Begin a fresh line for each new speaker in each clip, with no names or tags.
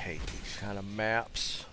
hate these kind of maps.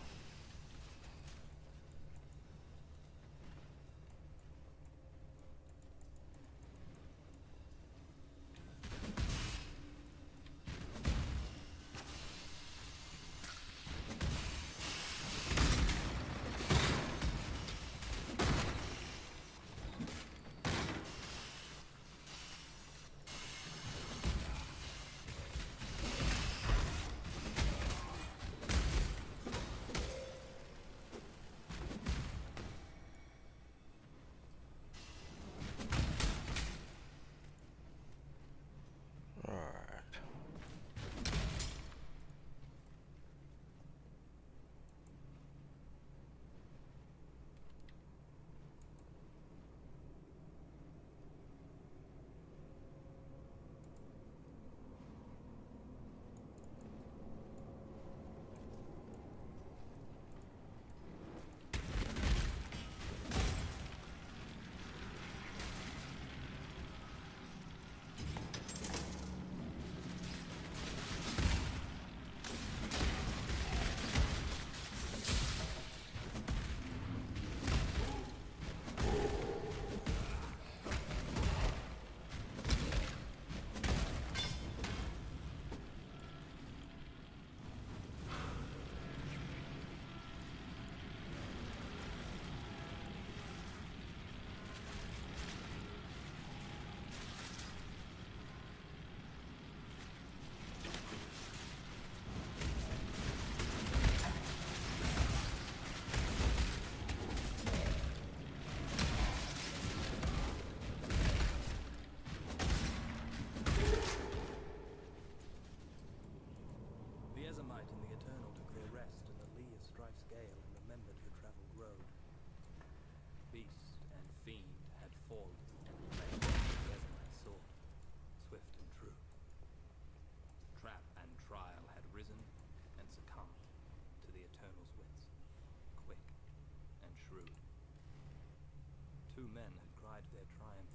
Two men had cried their triumph,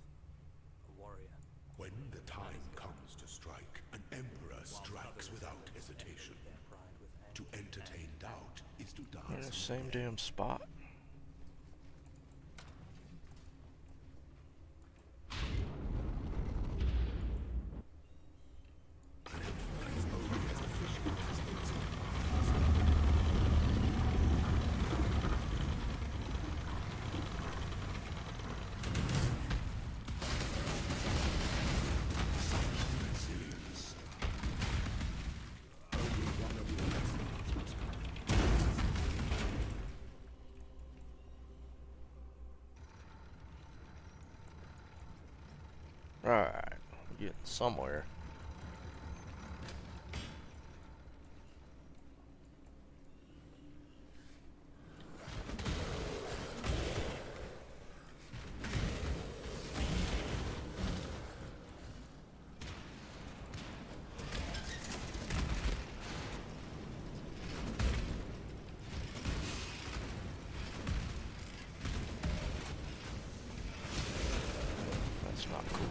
a warrior.
When the time comes to strike, an emperor strikes without hesitation. To entertain doubt is to
In
dance.
the same damn spot. Alright, we're getting somewhere. That's not cool.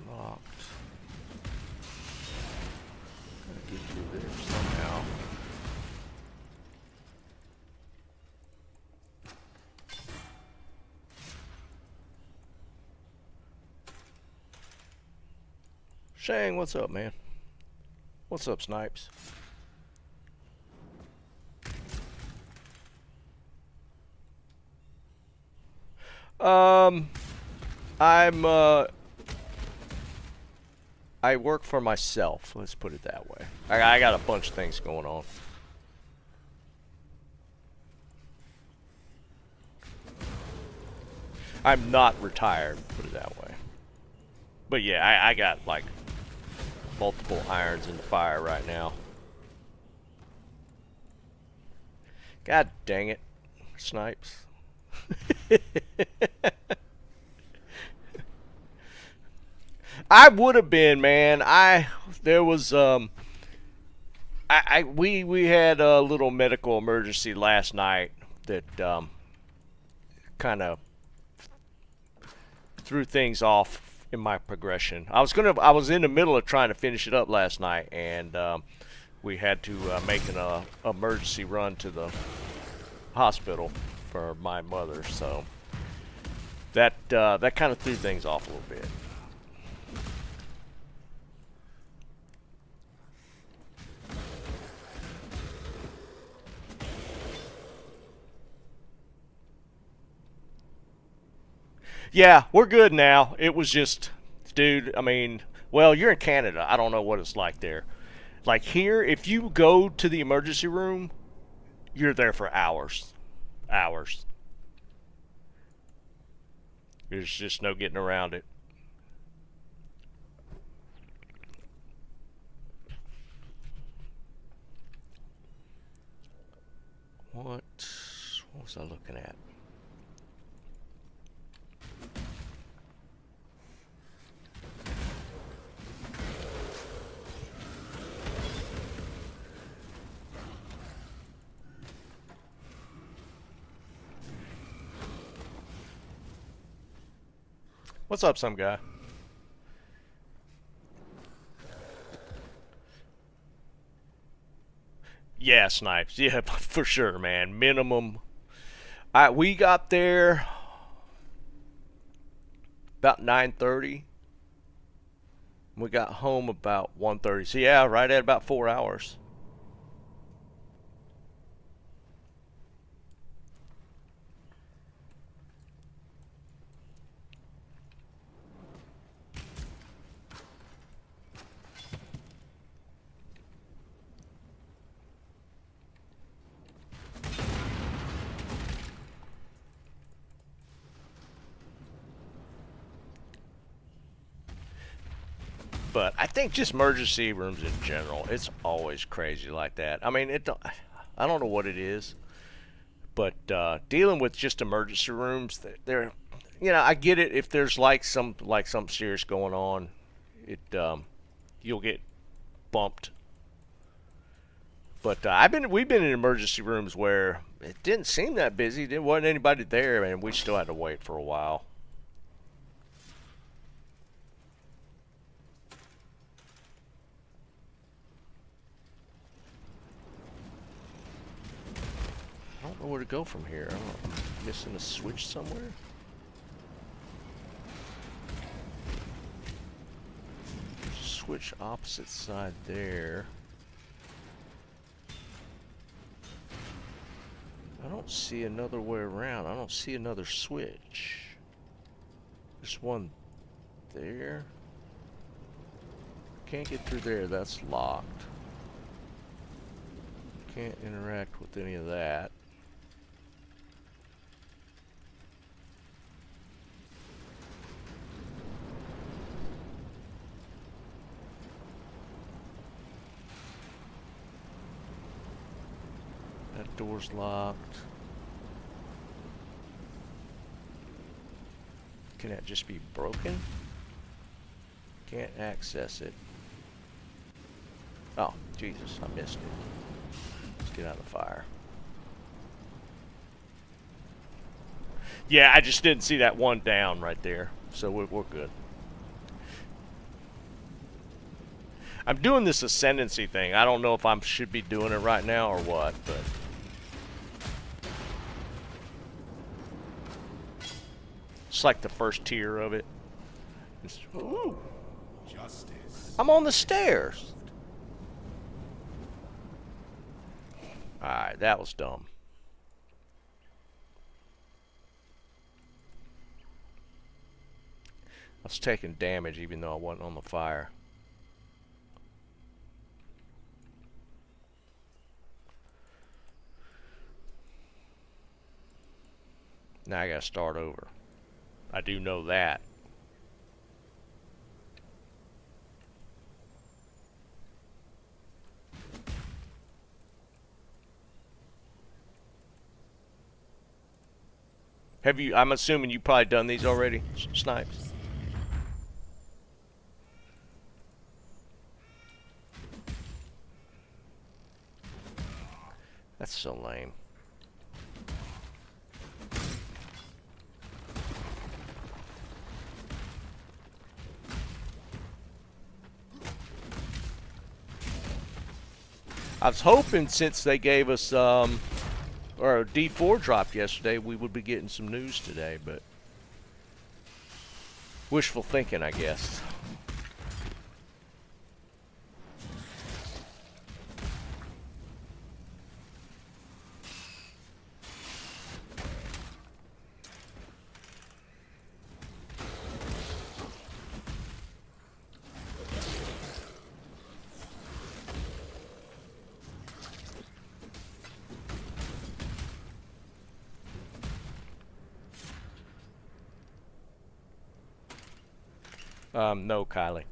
Locked. Gotta get through there somehow. Shang, what's up, man? What's up, Snipes? I work for myself, let's put it that way. I got a bunch of things going on. I'm not retired, put it that way. But yeah, I got like multiple irons in the fire right now. God dang it, Snipes. I would have been, man. There was We had a little medical emergency last night that kind of threw things off in my progression. I was in the middle of trying to finish it up last night, and we had to make an emergency run to the hospital for my mother. So that kind of threw things off a little bit. Yeah, we're good now. It was just, dude, I mean, well, you're in Canada. I don't know what it's like there. Like here, if you go to the emergency room, you're there for hours. Hours. There's just no getting around it. What was I looking at? What's up, some guy? Yeah, snipes. Yeah, for sure, man. Minimum. We got there about 9:30. We got home about 1:30. So yeah, right at about 4 hours. But I think just emergency rooms in general, it's always crazy like that. I mean, I don't know what it is, but dealing with just emergency rooms, they're, you know, I get it if there's like something serious going on, you'll get bumped. But we've been in emergency rooms where it didn't seem that busy. There wasn't anybody there, and we still had to wait for a while. I don't know where to go from here. I'm missing a switch somewhere. Switch opposite side there. I don't see another way around. I don't see another switch. There's one there. Can't get through there. That's locked. Can't interact with any of that. That door's locked. Can that just be broken? Can't access it. Oh, Jesus, I missed it. Let's get out of the fire. Yeah, I just didn't see that one down right there. So we're good. I'm doing this ascendancy thing. I don't know if I should be doing it right now or what, but... It's like the first tier of it. Ooh.
Justice.
I'm on the stairs. Alright, that was dumb. I was taking damage even though I wasn't on the fire. Now I gotta start over. I do know that. Have you, I'm assuming you've probably done these already, Snipes? That's so lame. I was hoping since they gave us or D4 dropped yesterday, we would be getting some news today, but wishful thinking, I guess. No, Kylie.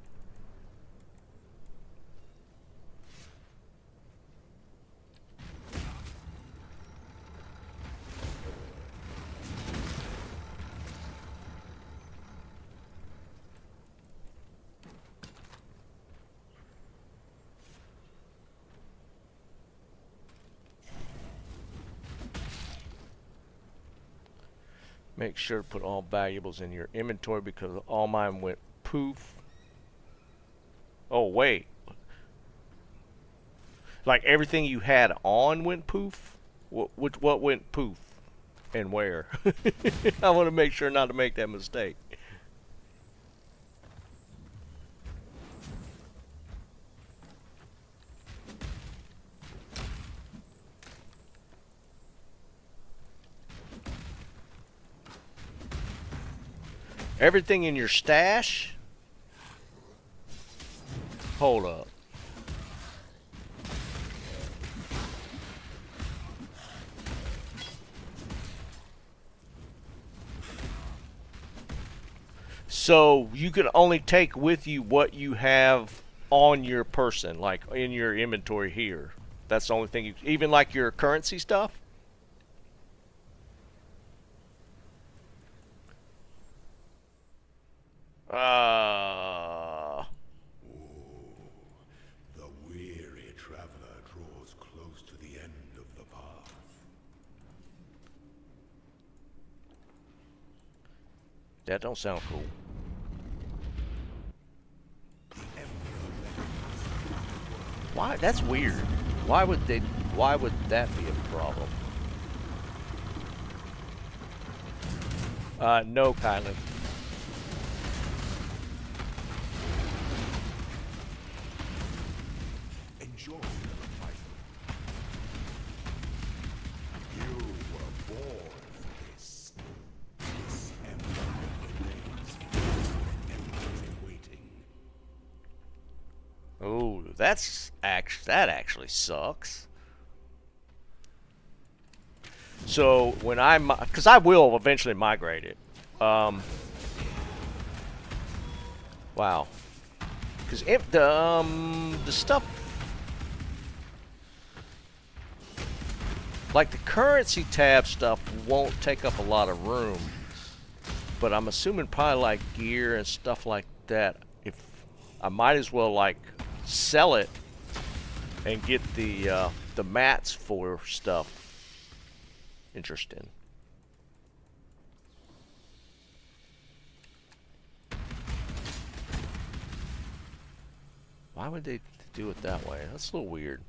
Make sure to put all valuables in your inventory because all mine went poof. Oh, wait. Like everything you had on went poof? What went poof? And where? I want to make sure not to make that mistake. Everything in your stash? Hold up. So you can only take with you what you have on your person, like in your inventory here. That's the only thing you, even like your currency stuff?
The weary traveler draws close to the end of the path.
That don't sound cool. Why? That's weird. Why would they? Why would that be a problem? No, Kylan.
Enjoy the reprisal. You were born for this. This empire remains empires in waiting.
Oh, that actually sucks. So when because I will eventually migrate it. Wow. Because if the stuff like the currency tab stuff won't take up a lot of room, but I'm assuming probably like gear and stuff like that. If I might as well like sell it and get the mats for stuff. Interesting. Why would they do it that way? That's a little weird.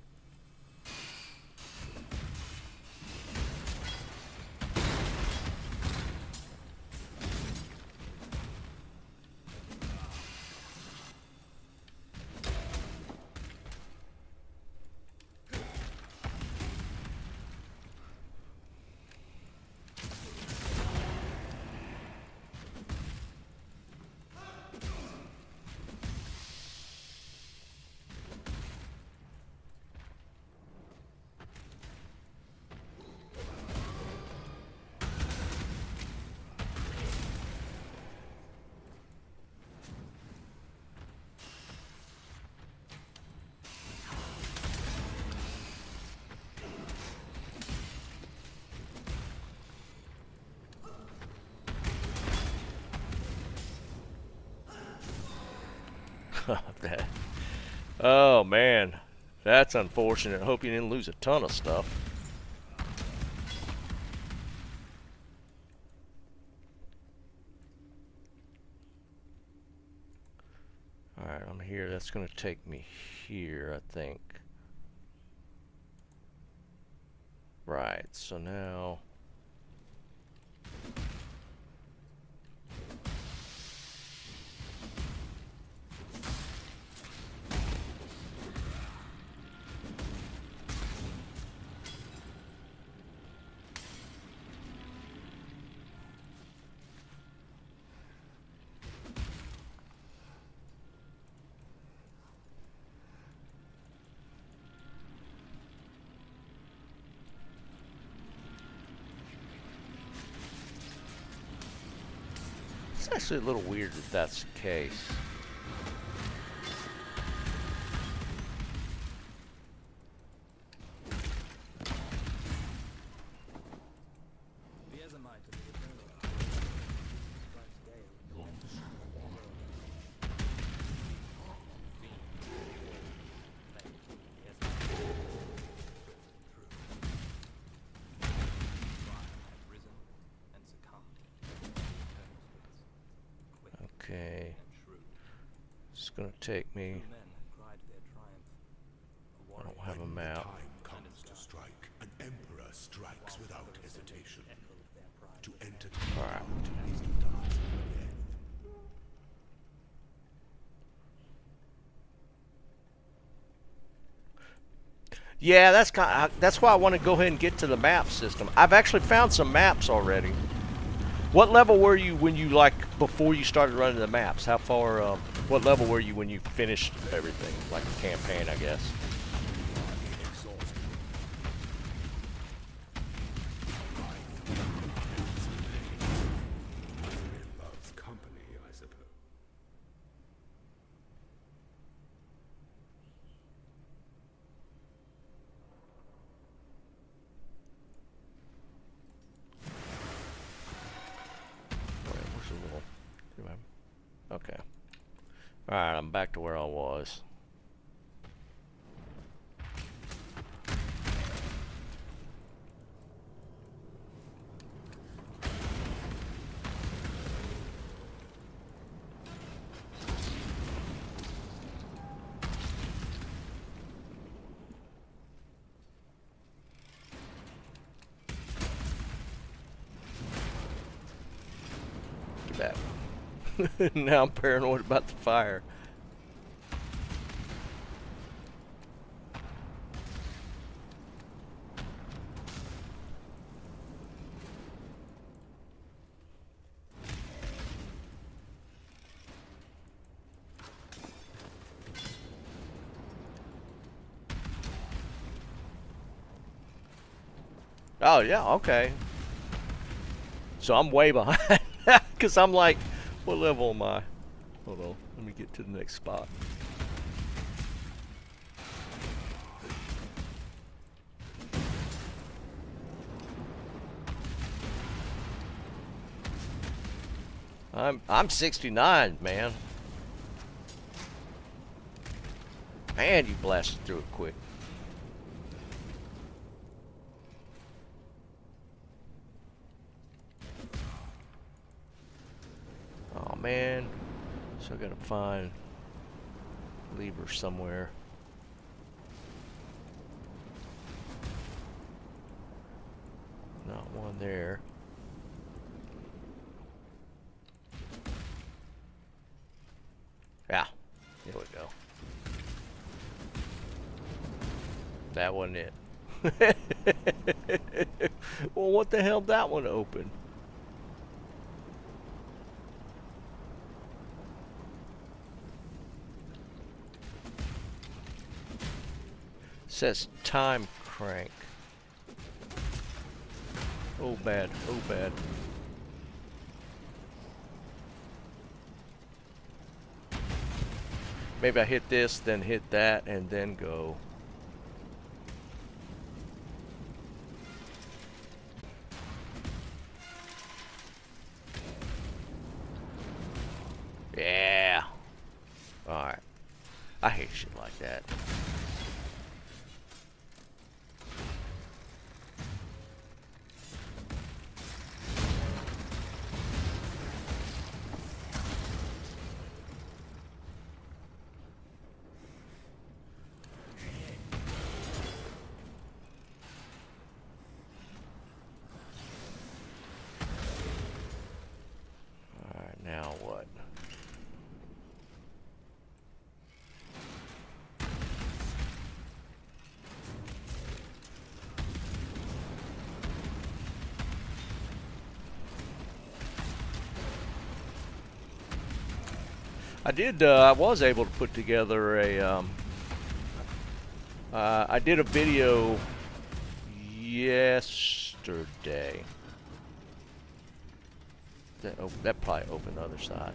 Oh man, that's unfortunate. Hope you didn't lose a ton of stuff. here. That's going to take me here, I think. Right, so now... It's actually a little weird that that's the case. Okay. It's gonna take me. I don't have a map.
Time comes to strike. An emperor strikes without hesitation. To entertain
All right.
is to die with death.
Yeah, that's why I want to go ahead and get to the map system. I've actually found some maps already. What level were you when you before you started running the maps? How far? What level were you when you finished everything, like the campaign, I guess?
Loves company, I suppose.
Where's the little? Okay. All right, I'm back to where I was. That. Now I'm paranoid about the fire. Oh yeah, okay. So I'm way behind because I'm like, what level am I? Hold on, let me get to the next spot. I'm 69, man. Man, you blasted through it quick. Oh man, so I gotta find lever somewhere. Not one there. Yeah, here we go. That wasn't it. Well, what the hell did that one open? Says time crank. Oh bad, oh bad. Maybe I hit this, then hit that, and then go. Yeah. Alright. I hate shit like that. Now what? I was able to put together a, I did a video yesterday. That probably opened the other side.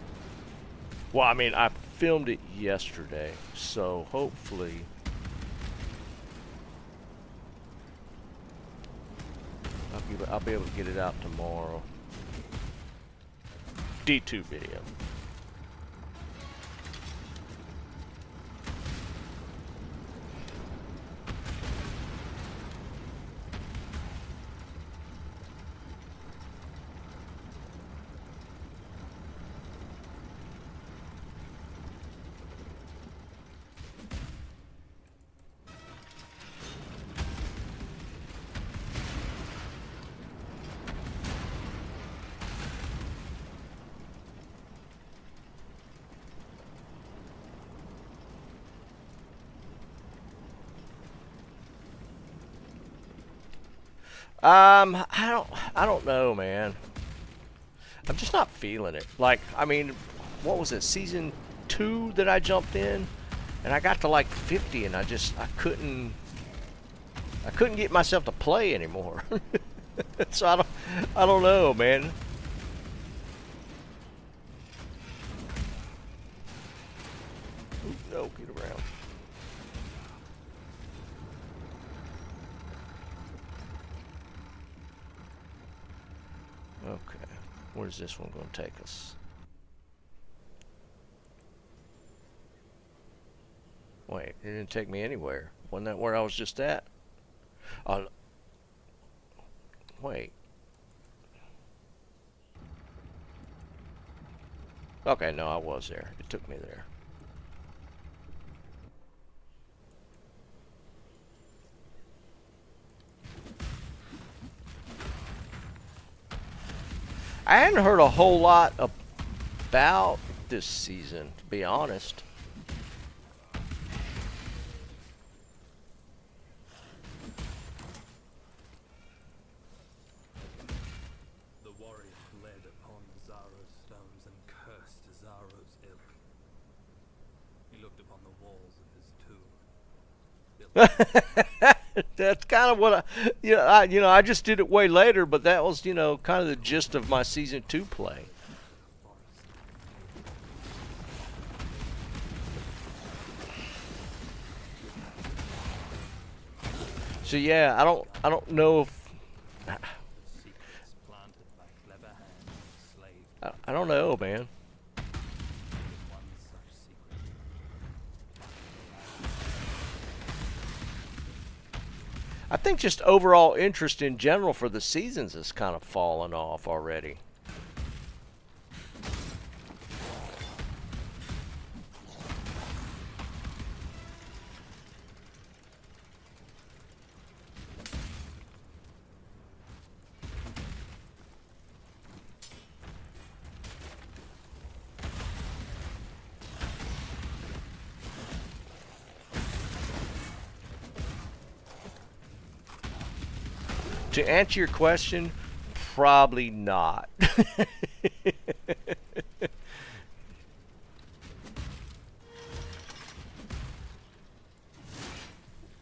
Well, I mean, I filmed it yesterday, so hopefully I'll be able to get it out tomorrow. D2 video. I don't know, man. I'm just not feeling it. Like, I mean, what was it, season 2 that I jumped in, and I got to like 50, and I couldn't get myself to play anymore. So I don't know, man. Ooh, no, get around. Okay, where's this one going to take us? Wait, it didn't take me anywhere. Wasn't that where I was just at? Wait. Okay, no, I was there. It took me there. I hadn't heard a whole lot about this season, to be honest.
The warrior fled upon Zaro's stones and cursed Zaro's ilk. He looked upon the walls of his tomb.
That's kind of what I just did it way later, but that was, kind of the gist of my season 2 play. So yeah, I don't know if I don't know, man. I think just overall interest in general for the seasons has kind of fallen off already. To answer your question, probably not.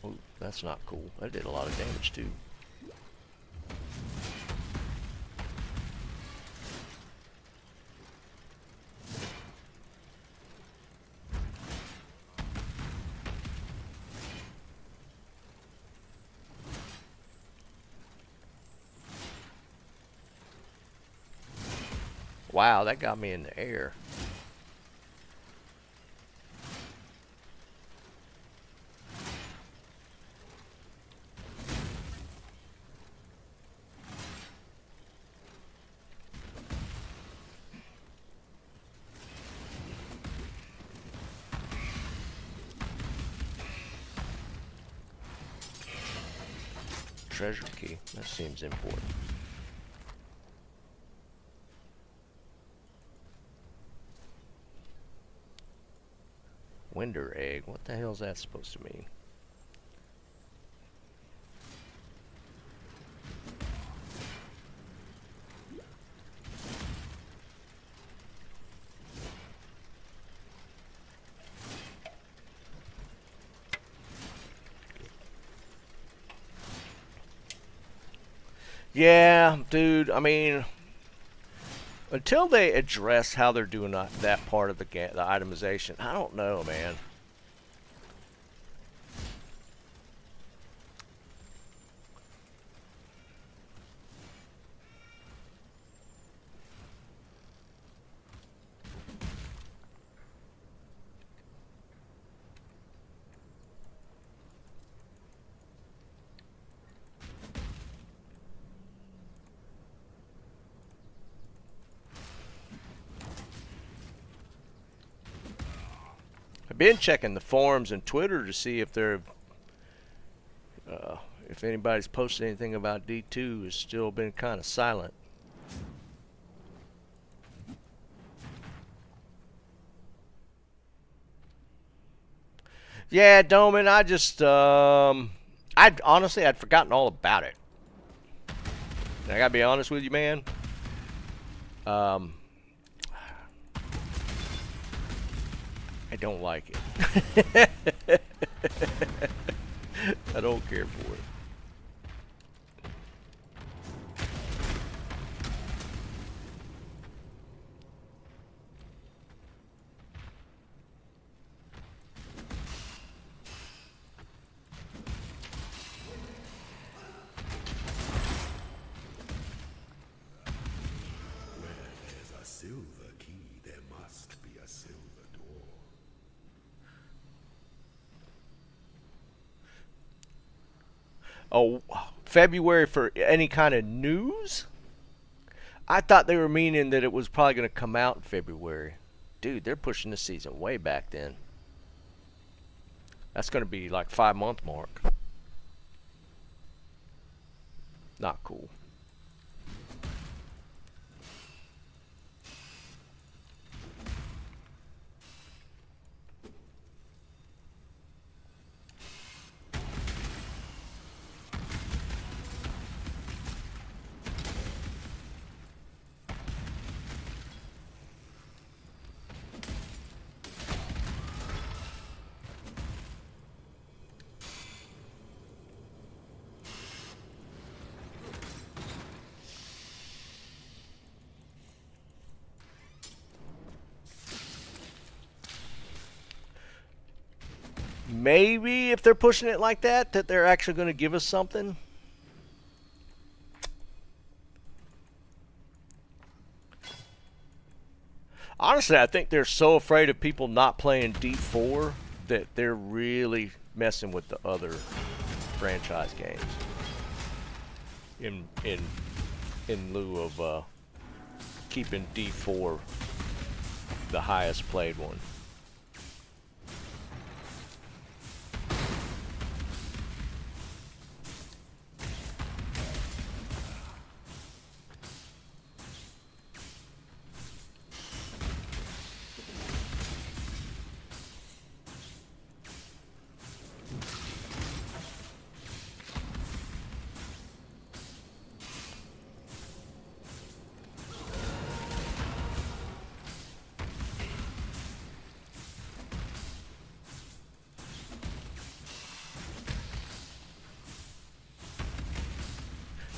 Ooh, that's not cool. That did a lot of damage too. Wow, that got me in the air. Treasure key, that seems important. Winder egg. What the hell is that supposed to mean? Yeah, dude. I mean, until they address how they're doing that part of the itemization, I don't know, man. I've been checking the forums and Twitter to see if if anybody's posted anything about D2. It's still been kind of silent. Yeah, Doman, I just I'd honestly I'd forgotten all about it. And I gotta be honest with you, man. I don't like it. I don't care for it.
Where there's a silver key, there must be a silver door.
Oh, February for any kind of news? I thought they were meaning that it was probably going to come out in February. Dude, they're pushing the season way back then. That's going to be like 5-month mark. Not cool. Maybe if they're pushing it like that they're actually going to give us something. Honestly, I think they're so afraid of people not playing D4 that they're really messing with the other franchise games. In lieu of keeping D4 the highest played one.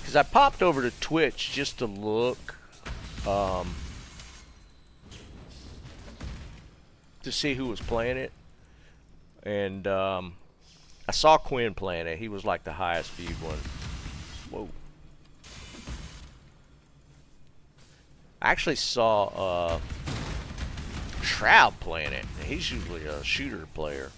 Because I popped over to Twitch just to look to see who was playing it. And I saw Quinn playing it. He was like the highest viewed one. Whoa. I actually saw Shroud playing it. He's usually a shooter player.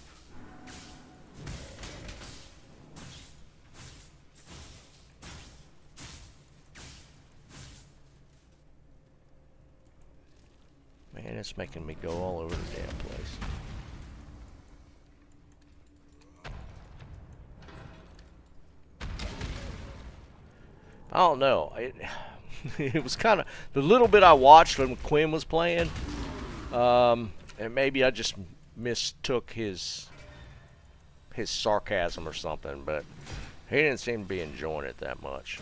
Man, it's making me go all over the damn place. I don't know. It was kind of the little bit I watched when Quinn was playing. And maybe I just mistook his sarcasm or something, but he didn't seem to be enjoying it that much.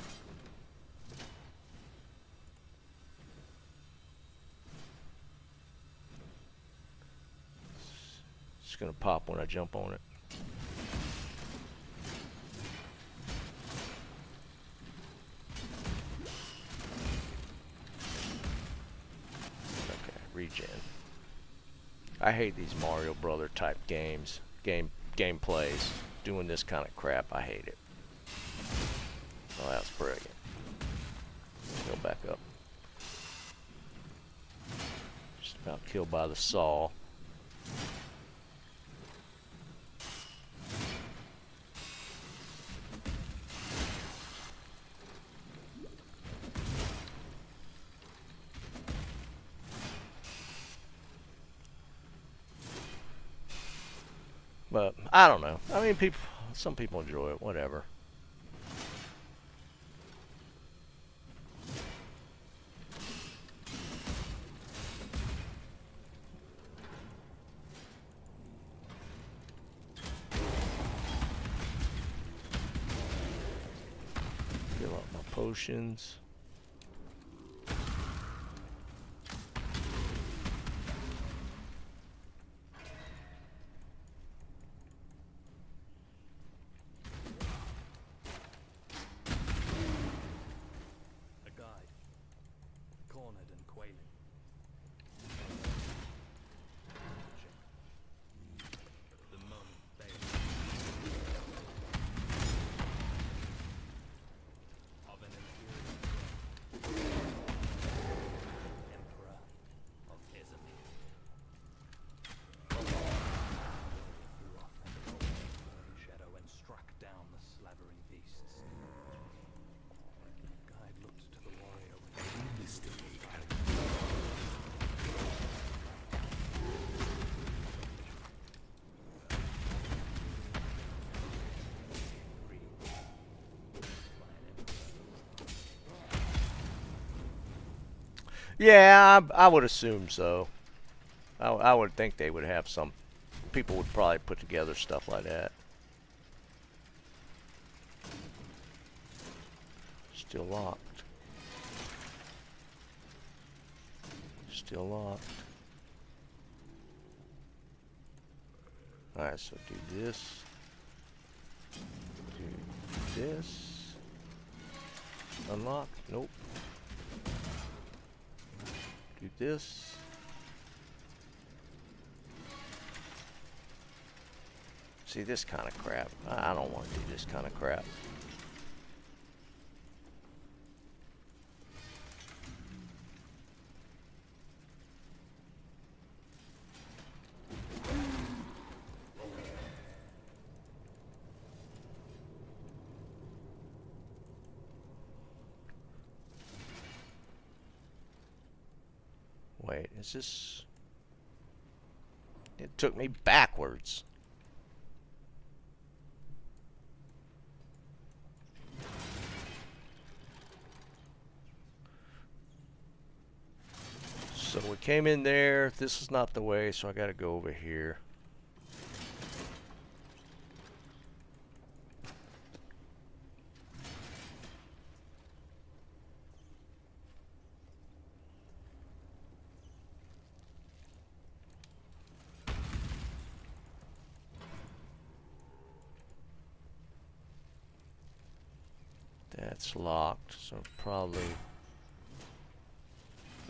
It's gonna pop when I jump on it. Okay, regen. I hate these Mario Brother type gameplays. Doing this kind of crap, I hate it. Oh, that was brilliant. Go back up. Just about killed by the saw. But I don't know. I mean, some people enjoy it. Whatever. Fill up my potions. Yeah, I would assume so. I would think they would have some. People would probably put together stuff like that. Still locked. Still locked. Alright, so do this. Do this. Unlock? Nope. Do this. See, this kind of crap. I don't want to do this kind of crap. Wait, is this... It took me backwards. So we came in there. This is not the way, so I gotta go over here. That's locked, so probably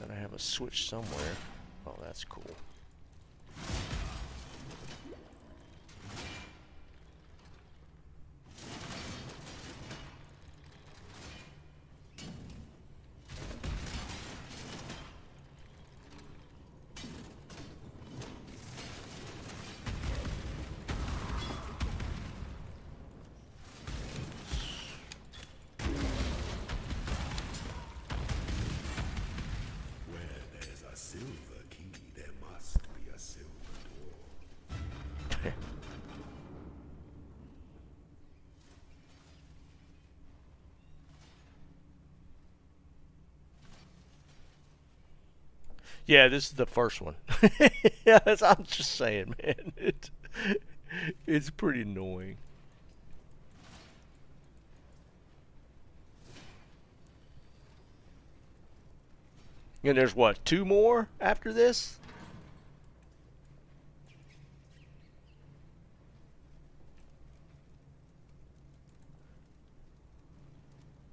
gotta have a switch somewhere. Oh, that's cool.
Where there's a silver key, there must
Yeah, this is the first one. Yeah, I'm just saying, man. It's pretty annoying. And there's what, two more after this?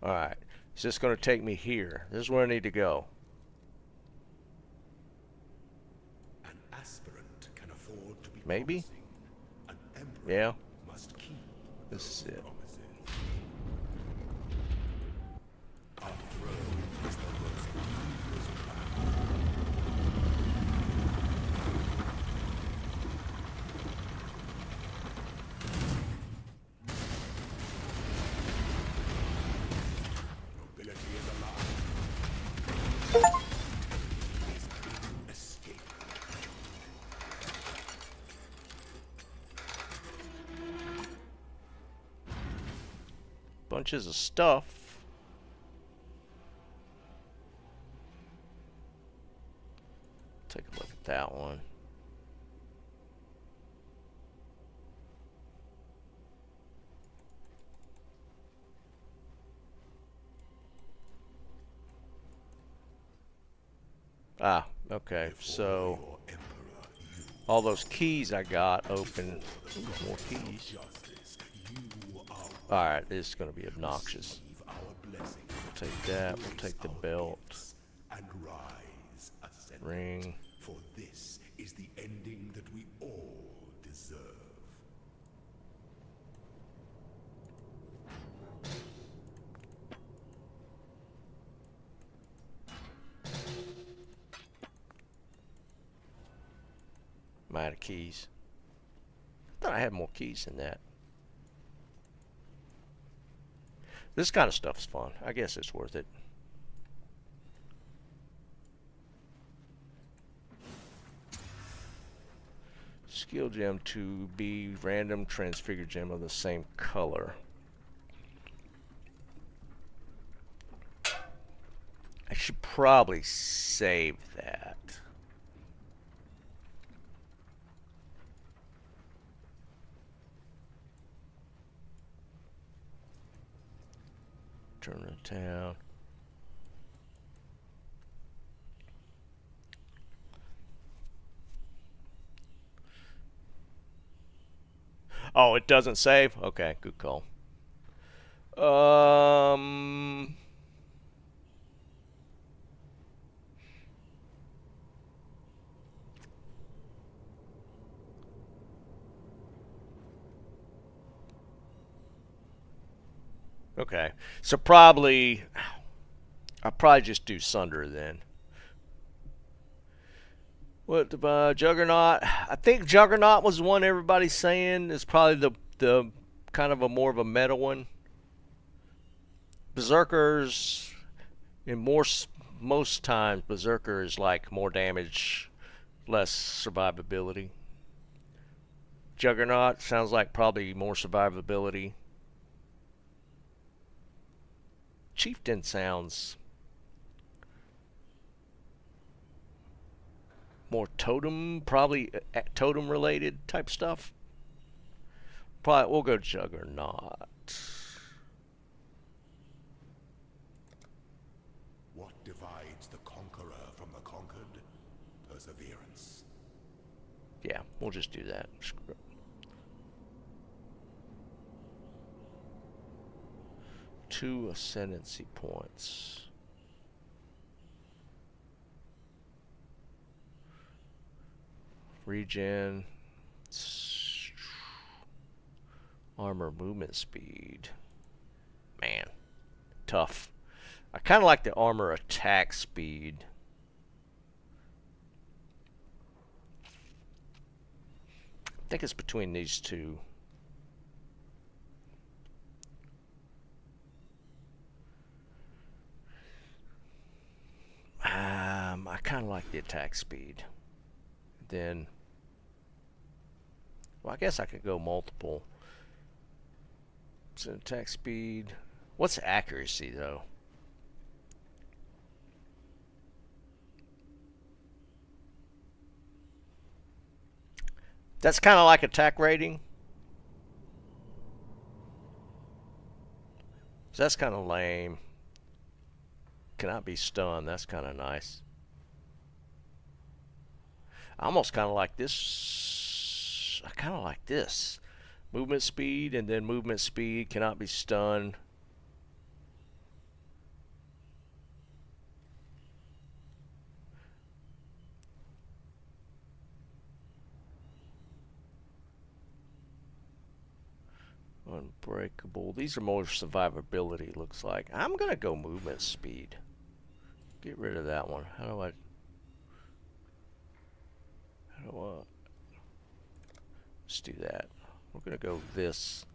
Alright. Is this going to take me here? This is where I need to go.
An aspirant can afford to be
Maybe?
promising. An emperor
Yeah.
must keep
This is it.
promises. Our throne is the most dangerous trap. Nobility is alive. His king escaped.
Bunches of stuff. Take a look at that one. Ah, okay. So
Your emperor, you
all those keys I got open. Ooh, more keys.
justice, you are
Alright, this is going to be obnoxious.
receive our blessing.
We'll take that. We'll take the belt.
And rise, ascendant.
Ring.
For this is the ending that we all deserve.
I'm out of keys. I thought I had more keys than that. This kind of stuff's fun. I guess it's worth it. Skill gem to be random transfigure gem of the same color. I should probably save that. Turn the town. Oh, it doesn't save? Okay, good call. Okay. So I'll probably just do Sunder then. What Juggernaut? I think Juggernaut was the one everybody's saying is probably the kind of a more of a meta one. Berserkers, in most times, Berserker is like more damage, less survivability. Juggernaut sounds like probably more survivability. Chieftain sounds more totem, probably totem related type stuff. Probably we'll go Juggernaut.
What divides the conqueror from the conquered? Perseverance.
Yeah, we'll just do that. Screw it. 2 ascendancy points. Regen. Armor movement speed. Man, tough. I kind of like the armor attack speed. I think it's between these two. I kind of like the attack speed. Then, well, I guess I could go multiple. So attack speed. What's accuracy though? That's kind of like attack rating. So that's kind of lame. Cannot be stunned. That's kind of nice. I almost kind of like this. I kind of like this. Movement speed and then movement speed cannot be stunned. Unbreakable. These are more survivability, looks like. I'm going to go movement speed. Get rid of that one. How do I... Let's do that. We're going to go this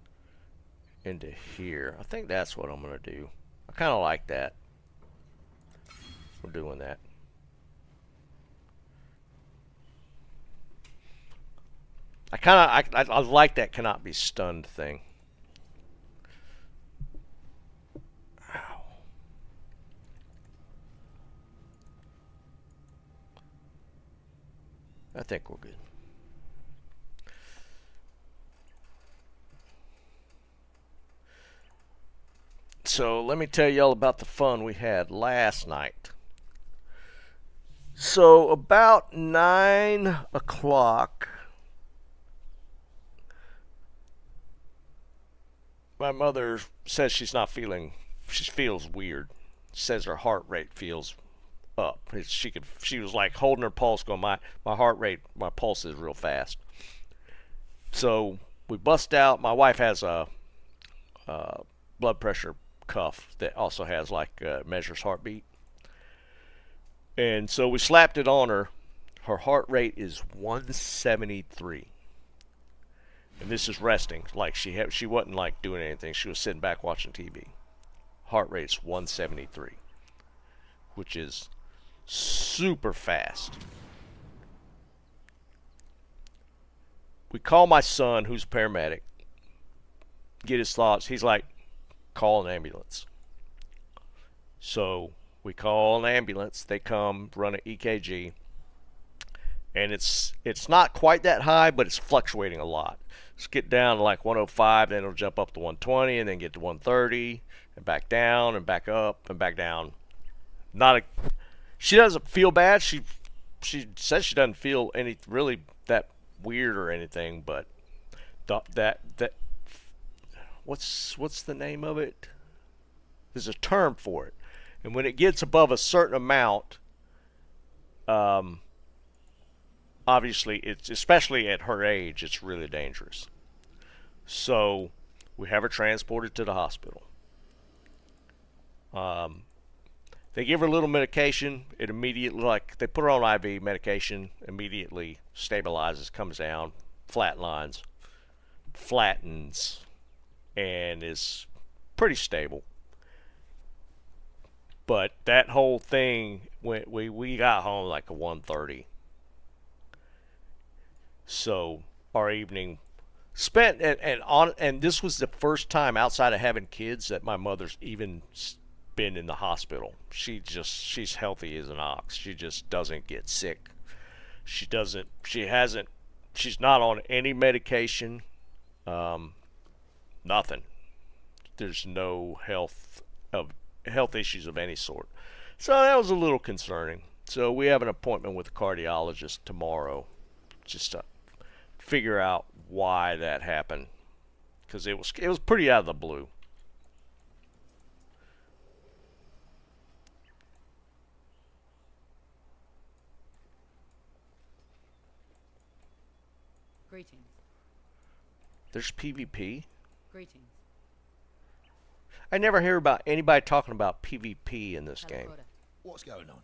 into here. I think that's what I'm going to do. I kind of like that. We're doing that. I like that cannot be stunned thing. Ow. I think we're good. So let me tell y'all about the fun we had last night. So about 9 o'clock, my mother says she feels weird. Says her heart rate feels up. She was like holding her pulse, going, my heart rate, my pulse is real fast. So we bust out. My wife has a blood pressure cuff that also has like measures heartbeat, and so we slapped it on her. Her heart rate is 173, and this is resting. Like she wasn't like doing anything. She was sitting back watching TV. Heart rate's 173, which is super fast. We call my son, who's a paramedic, get his thoughts. He's like, call an ambulance. So we call an ambulance. They come, run an EKG, and it's not quite that high, but it's fluctuating a lot. It's get down to like 105, then it'll jump up to 120, and then get to 130, and back down, and back up, and back down. She doesn't feel bad. She says she doesn't feel any really that weird or anything, but that what's the name of it? There's a term for it, and when it gets above a certain amount, obviously it's, especially at her age, it's really dangerous. So we have her transported to the hospital. They give her a little medication. It immediately, like, they put her on IV medication, immediately stabilizes, comes down, flattens, and is pretty stable. But that whole thing, we got home like a 1:30. So our evening spent, and this was the first time outside of having kids that my mother's even been in the hospital. She's healthy as an ox. She just doesn't get sick. She's not on any medication. Nothing. There's no health issues of any sort. So that was a little concerning. So we have an appointment with a cardiologist tomorrow, just to figure out why that happened, because it was pretty out of the blue.
Greetings.
There's PvP.
Greetings.
I never hear about anybody talking about PvP in this game.
What's going on?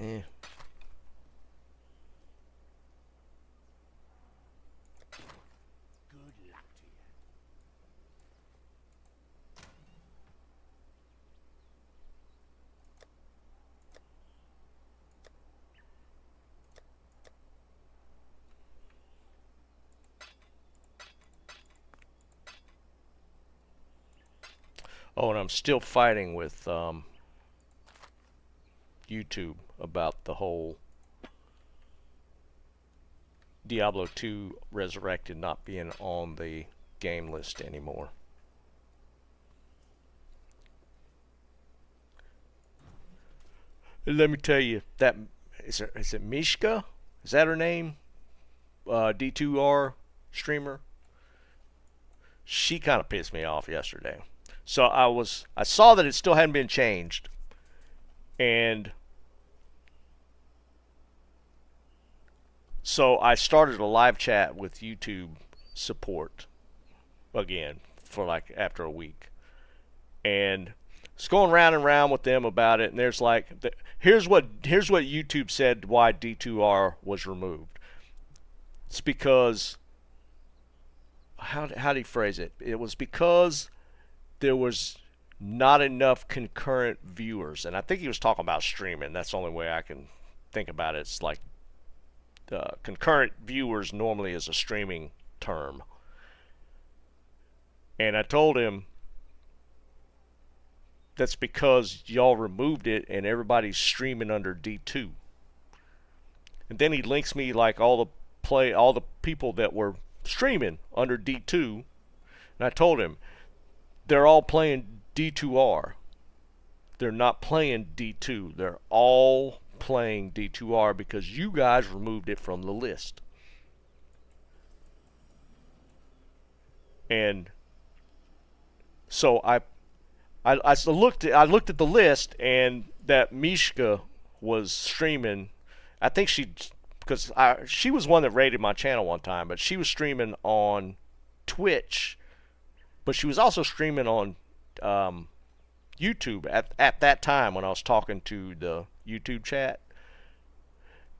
Eh.
Good luck to you.
Oh, and I'm still fighting with YouTube about the whole Diablo 2 Resurrected not being on the game list anymore. Let me tell you, that is it Mishka? Is that her name? D2R streamer. She kind of pissed me off yesterday. So I saw that it still hadn't been changed, and so I started a live chat with YouTube support again for like after a week, and it's going round and round with them about it. And there's like, here's what YouTube said why D2R was removed. It's because how did he phrase it? It was because there was not enough concurrent viewers, and I think he was talking about streaming. That's the only way I can think about it. It's like concurrent viewers normally is a streaming term. And I told him that's because y'all removed it and everybody's streaming under D2. And then he links me like all the people that were streaming under D2, and I told him they're all playing D2R. They're not playing D2. They're all playing D2R because you guys removed it from the list. And so I looked at the list, and that Mishka was streaming. I think because she was one that raided my channel one time, but she was streaming on Twitch, but she was also streaming on YouTube at that time when I was talking to the YouTube chat.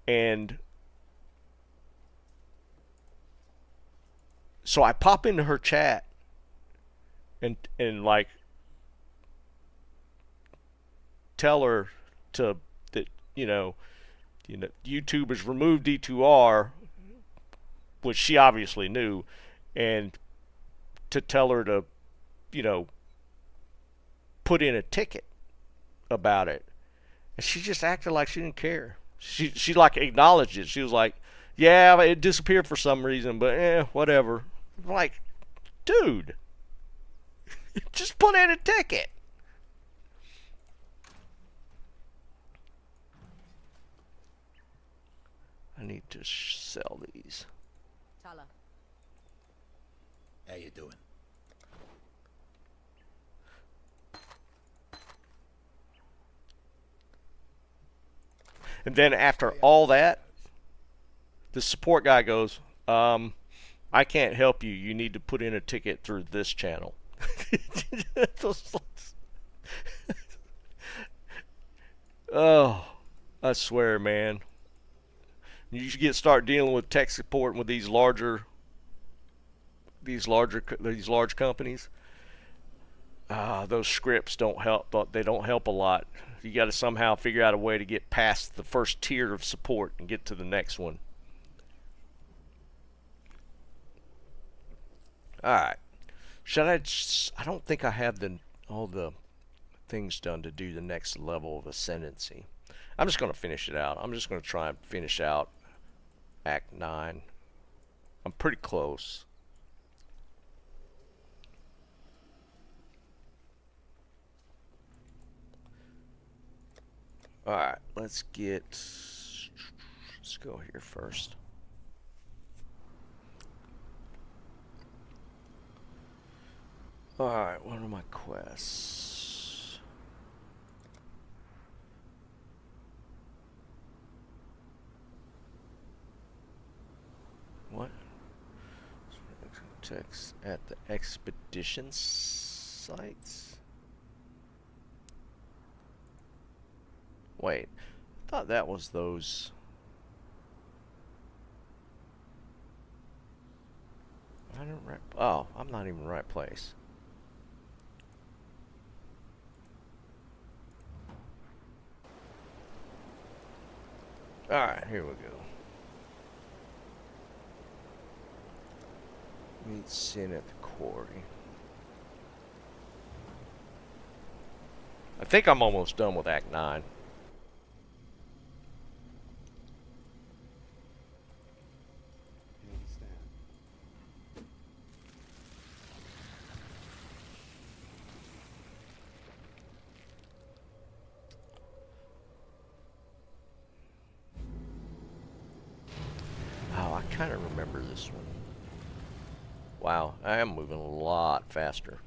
And so I pop into her chat and like tell her that YouTube has removed D2R, which she obviously knew, and to tell her to put in a ticket about it. And she just acted like she didn't care. She like acknowledged it. She was like, yeah, it disappeared for some reason, but whatever. I'm like, dude, just put in a ticket. I need to sell these.
Tala.
How you doing?
And then after all that, the support guy goes, I can't help you. You need to put in a ticket through this channel. Oh, I swear, man. You should start dealing with tech support with these large companies. Those scripts don't help. They don't help a lot. You got to somehow figure out a way to get past the first tier of support and get to the next one. All right. I don't think I have all the things done to do the next level of ascendancy. I'm just going to finish it out. I'm just going to try and finish out Act 9. I'm pretty close. Alright, let's go here first. Alright, what are my quests? What? Text at the expedition sites? Wait, I thought that was those. I don't right. Oh, I'm not even in the right place. Alright, here we go. Meet Sin at the quarry. I think I'm almost done with Act 9. Oh, I kind of remember this one. Wow, I am moving a lot faster.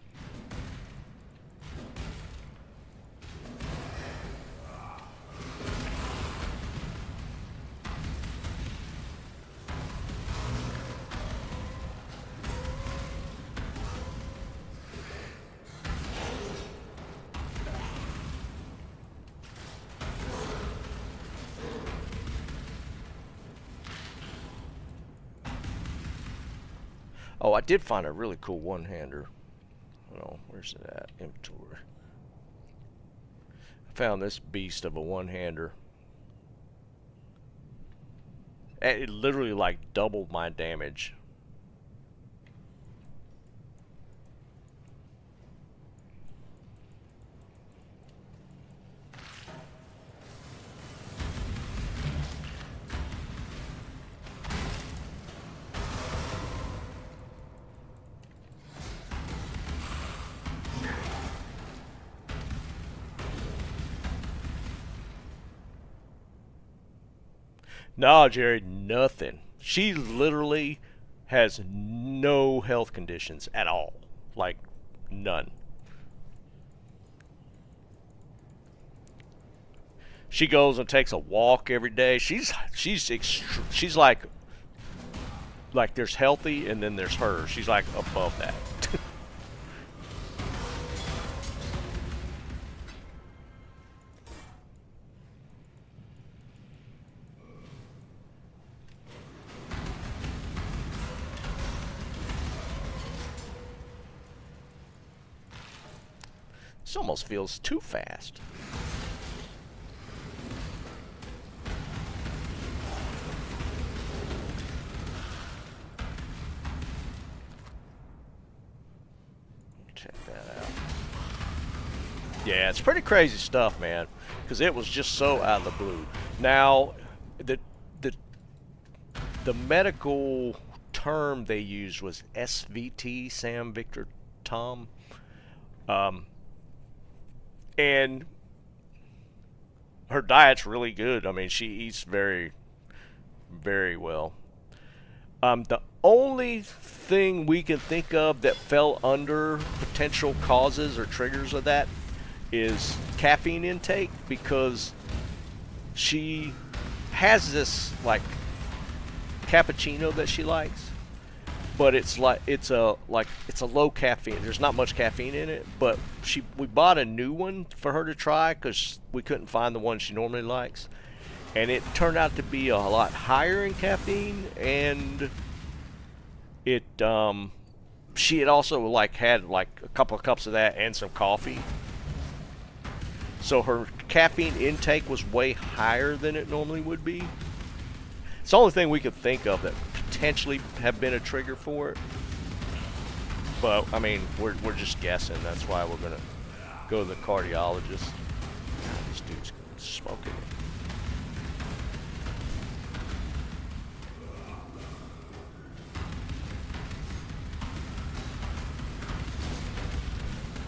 Oh, I did find a really cool one-hander. Oh, where's it at? Inventory. I found this beast of a one-hander. It literally like doubled my damage. No, Jerry, nothing. She literally has no health conditions at all. Like, none. She goes and takes a walk every day. She's like there's healthy and then there's her. She's like above that. This almost feels too fast. Check that out. Yeah, it's pretty crazy stuff, man. Because it was just so out of the blue. Now, the medical term they used was SVT, Sam Victor Tom. And her diet's really good. I mean, she eats very, very well. The only thing we can think of that fell under potential causes or triggers of that is caffeine intake, because she has this like cappuccino that she likes, but it's a low caffeine. There's not much caffeine in it, but we bought a new one for her to try because we couldn't find the one she normally likes, and it turned out to be a lot higher in caffeine, and it she had also had like a couple of cups of that and some coffee, so her caffeine intake was way higher than it normally would be. It's the only thing we could think of that potentially have been a trigger for it. But, I mean, we're just guessing. That's why we're going to go to the cardiologist. God, this dude's smoking it.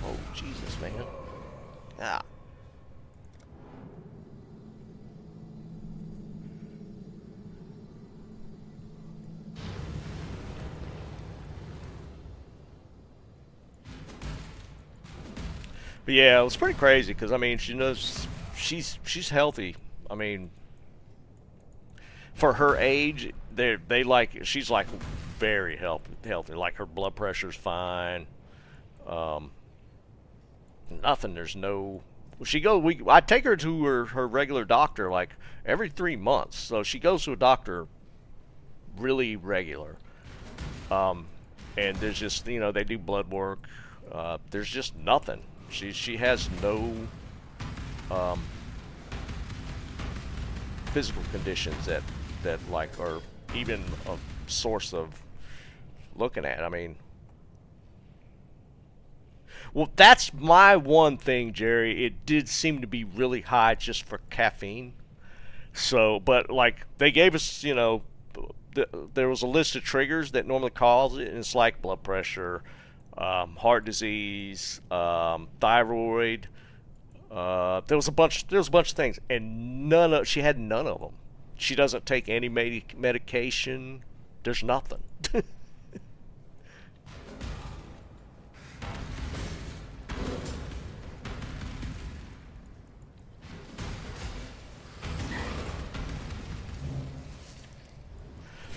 Oh, Jesus, man. Ah. But yeah, it was pretty crazy because I mean, she knows she's healthy. I mean, for her age, she's like very healthy. Like her blood pressure's fine. Nothing. There's no I take her to her regular doctor like every 3 months, so she goes to a doctor really regular. And there's just they do blood work. There's just nothing. She has no physical conditions that like are even a source of looking at. I mean, well, that's my one thing, Jerry. It did seem to be really high just for caffeine. So, but like they gave us, there was a list of triggers that normally cause it, and it's like blood pressure, heart disease, thyroid. There was a bunch. There was a bunch of things, and she had none of them. She doesn't take any medication. There's nothing.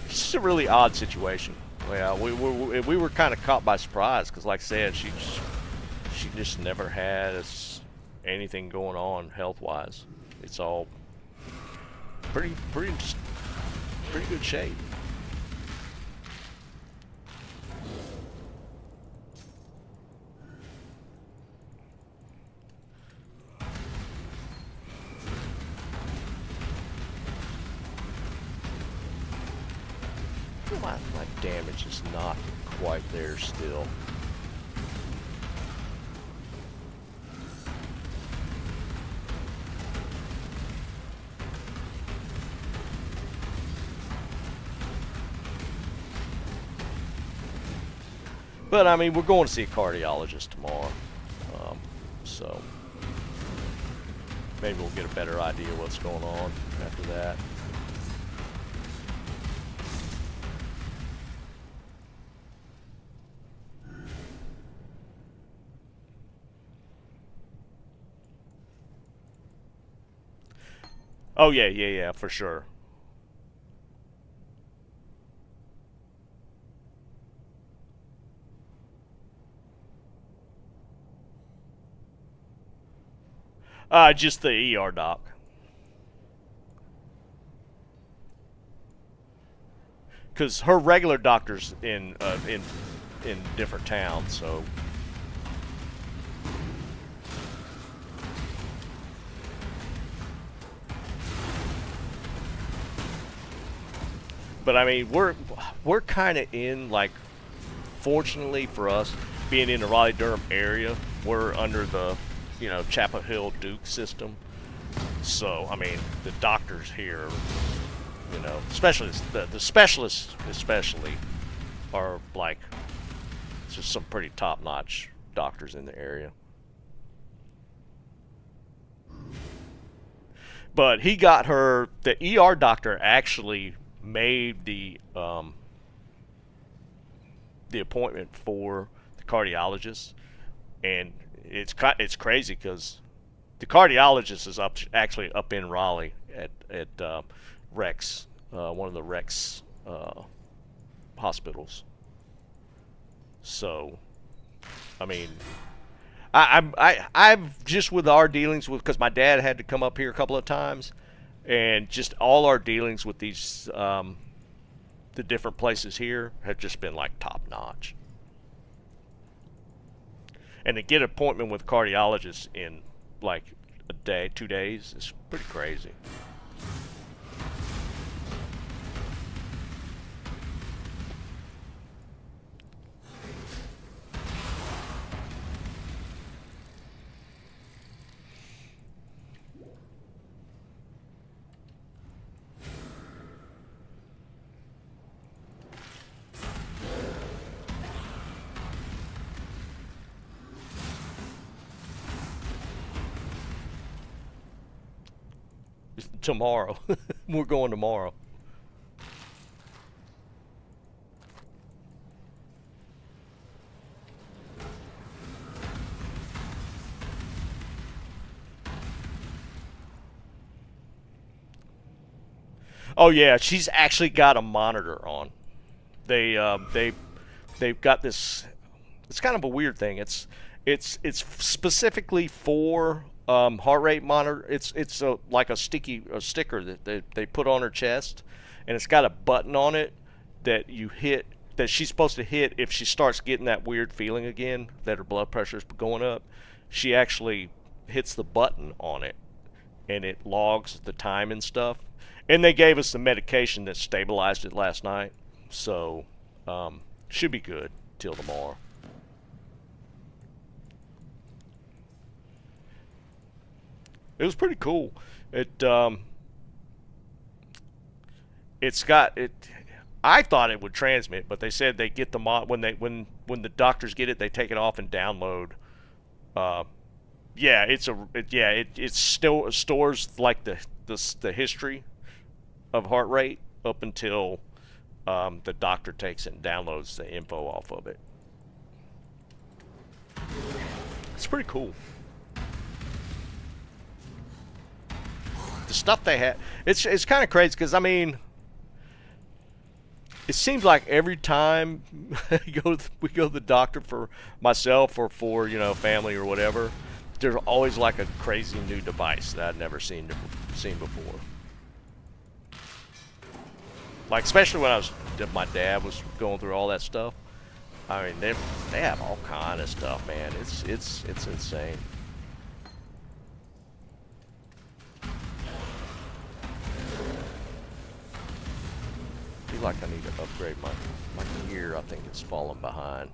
It's a really odd situation. Yeah, we were kind of caught by surprise because, like I said, she just never had anything going on health wise. It's all pretty good shape. My damage is not quite there still. But I mean, we're going to see a cardiologist tomorrow, so maybe we'll get a better idea what's going on after that. Oh yeah, for sure. Just the ER doc. Because her regular doctor's in different towns, so. But I mean, we're kind of in, like, fortunately for us, being in the Raleigh-Durham area, we're under the, Chapel Hill Duke system. So I mean, the doctors here, especially the specialists, especially, are like just some pretty top-notch doctors in the area. But he got her. The ER doctor actually made the appointment for the cardiologist, and it's crazy because the cardiologist is actually up in Raleigh at Rex, one of the Rex hospitals. So, I mean, I've just with our dealings with, because my dad had to come up here a couple of times, and just all our dealings with these the different places here have just been like top notch. And to get an appointment with a cardiologist in like a day, 2 days, is pretty crazy. Tomorrow. We're going tomorrow. Oh yeah, she's actually got a monitor on. They've got this. It's kind of a weird thing. It's specifically for heart rate monitor. It's a, like a sticker that they put on her chest, and it's got a button on it that you hit, that she's supposed to hit if she starts getting that weird feeling again that her blood pressure is going up. She actually hits the button on it, and it logs the time and stuff. And they gave us the medication that stabilized it last night, so should be good till tomorrow. It was pretty cool. It's got it. I thought it would transmit, but they said they get the mod when the doctors get it, they take it off and download. Uh, yeah, it still stores like the history of heart rate up until the doctor takes it and downloads the info off of it. It's pretty cool. The stuff they had, it's kind of crazy because I mean, it seems like every time we go to the doctor, for myself or for family or whatever, there's always like a crazy new device that I'd never seen before. Like especially when my dad was going through all that stuff. I mean, they have all kind of stuff, man. It's insane. I feel like I need to upgrade my gear. I think it's falling behind.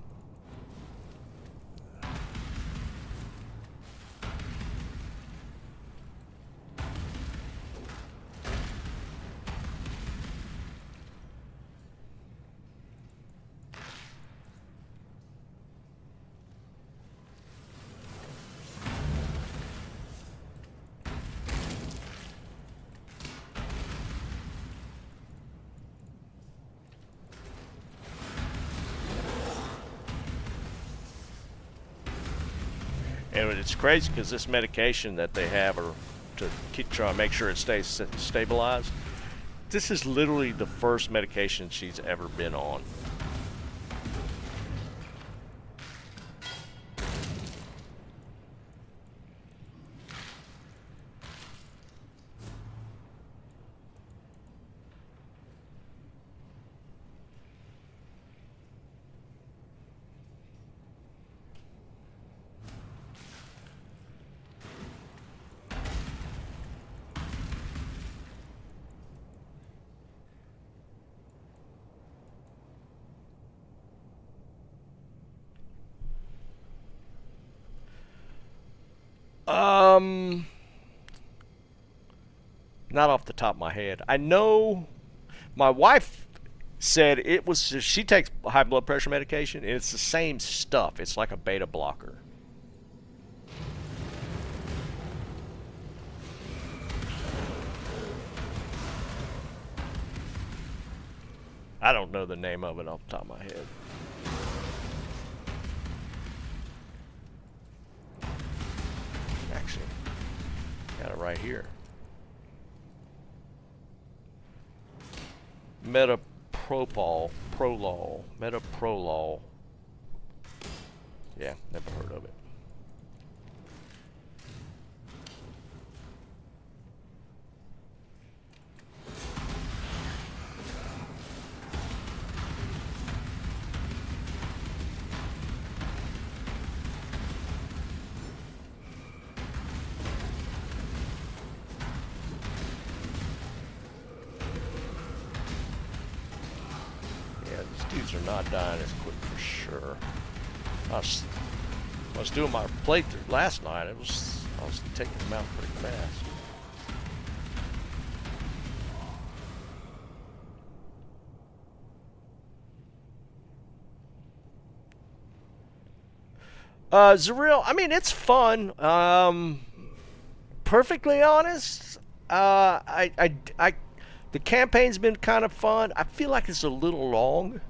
And it's crazy because this medication that they have are to try to make sure it stays stabilized. This is literally the first medication she's ever been on. Not off the top of my head. I know my wife said it was. She takes high blood pressure medication, and it's the same stuff. It's like a beta blocker. I don't know the name of it off the top of my head. Actually, got it right here. Metoprolol. Yeah, never heard of it. Dudes are not dying as quick for sure. I was doing my playthrough last night. I was taking them out pretty fast. Zaril, I mean, it's fun. Perfectly honest, the campaign's been kind of fun. I feel like it's a little long.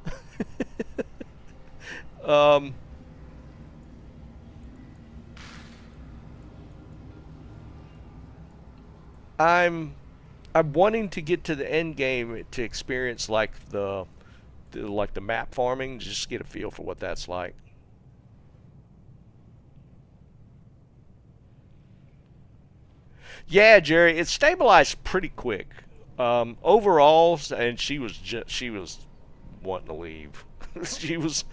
I'm wanting to get to the end game to experience like the map farming, just get a feel for what that's like. Yeah, Jerry, it stabilized pretty quick. Overall, and she was wanting to leave. she was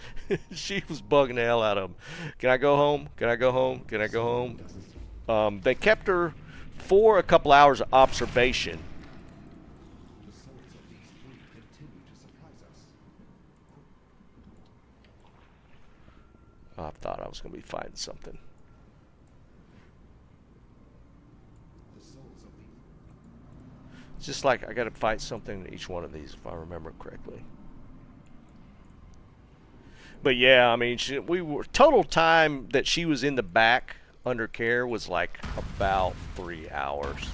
she was bugging the hell out of him. Can I go home? Can I go home? Can I go home? They kept her for a couple hours of observation.
The souls of these three continue to surprise us.
I thought I was going to be fighting something.
The souls of these.
It's just like I got to fight something in each one of these, if I remember correctly. But yeah, I mean, we were total time that she was in the back under care was like about 3 hours.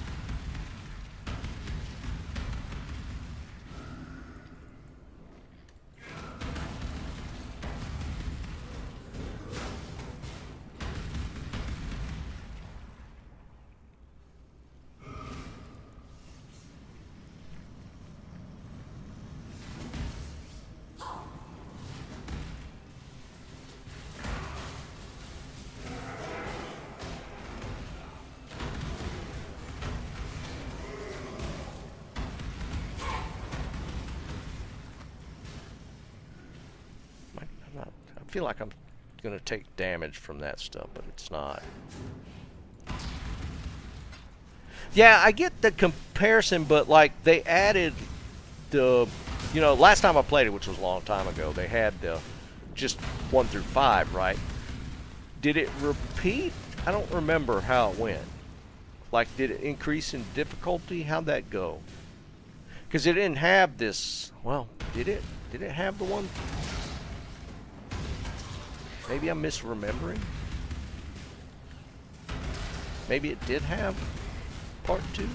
I feel like I'm gonna take damage from that stuff, but it's not. Yeah, I get the comparison, but like they added the, last time I played it, which was a long time ago, they had the just 1 through 5, right? Did it repeat? I don't remember how it went. Like, did it increase in difficulty? How'd that go? Because it didn't have this. Well, did it? Did it have the one? Maybe I'm misremembering. Maybe it did have part 2.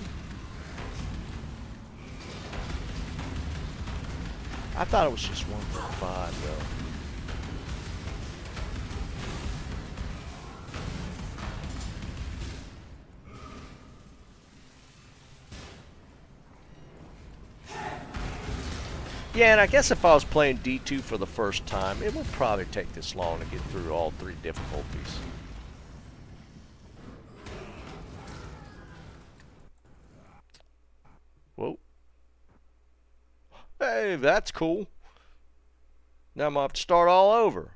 I thought it was just 1 through 5, though. Yeah, and I guess if I was playing D2 for the first time, it would probably take this long to get through all 3 difficulties. Whoa. Hey, that's cool. Now I'm going to have to start all over.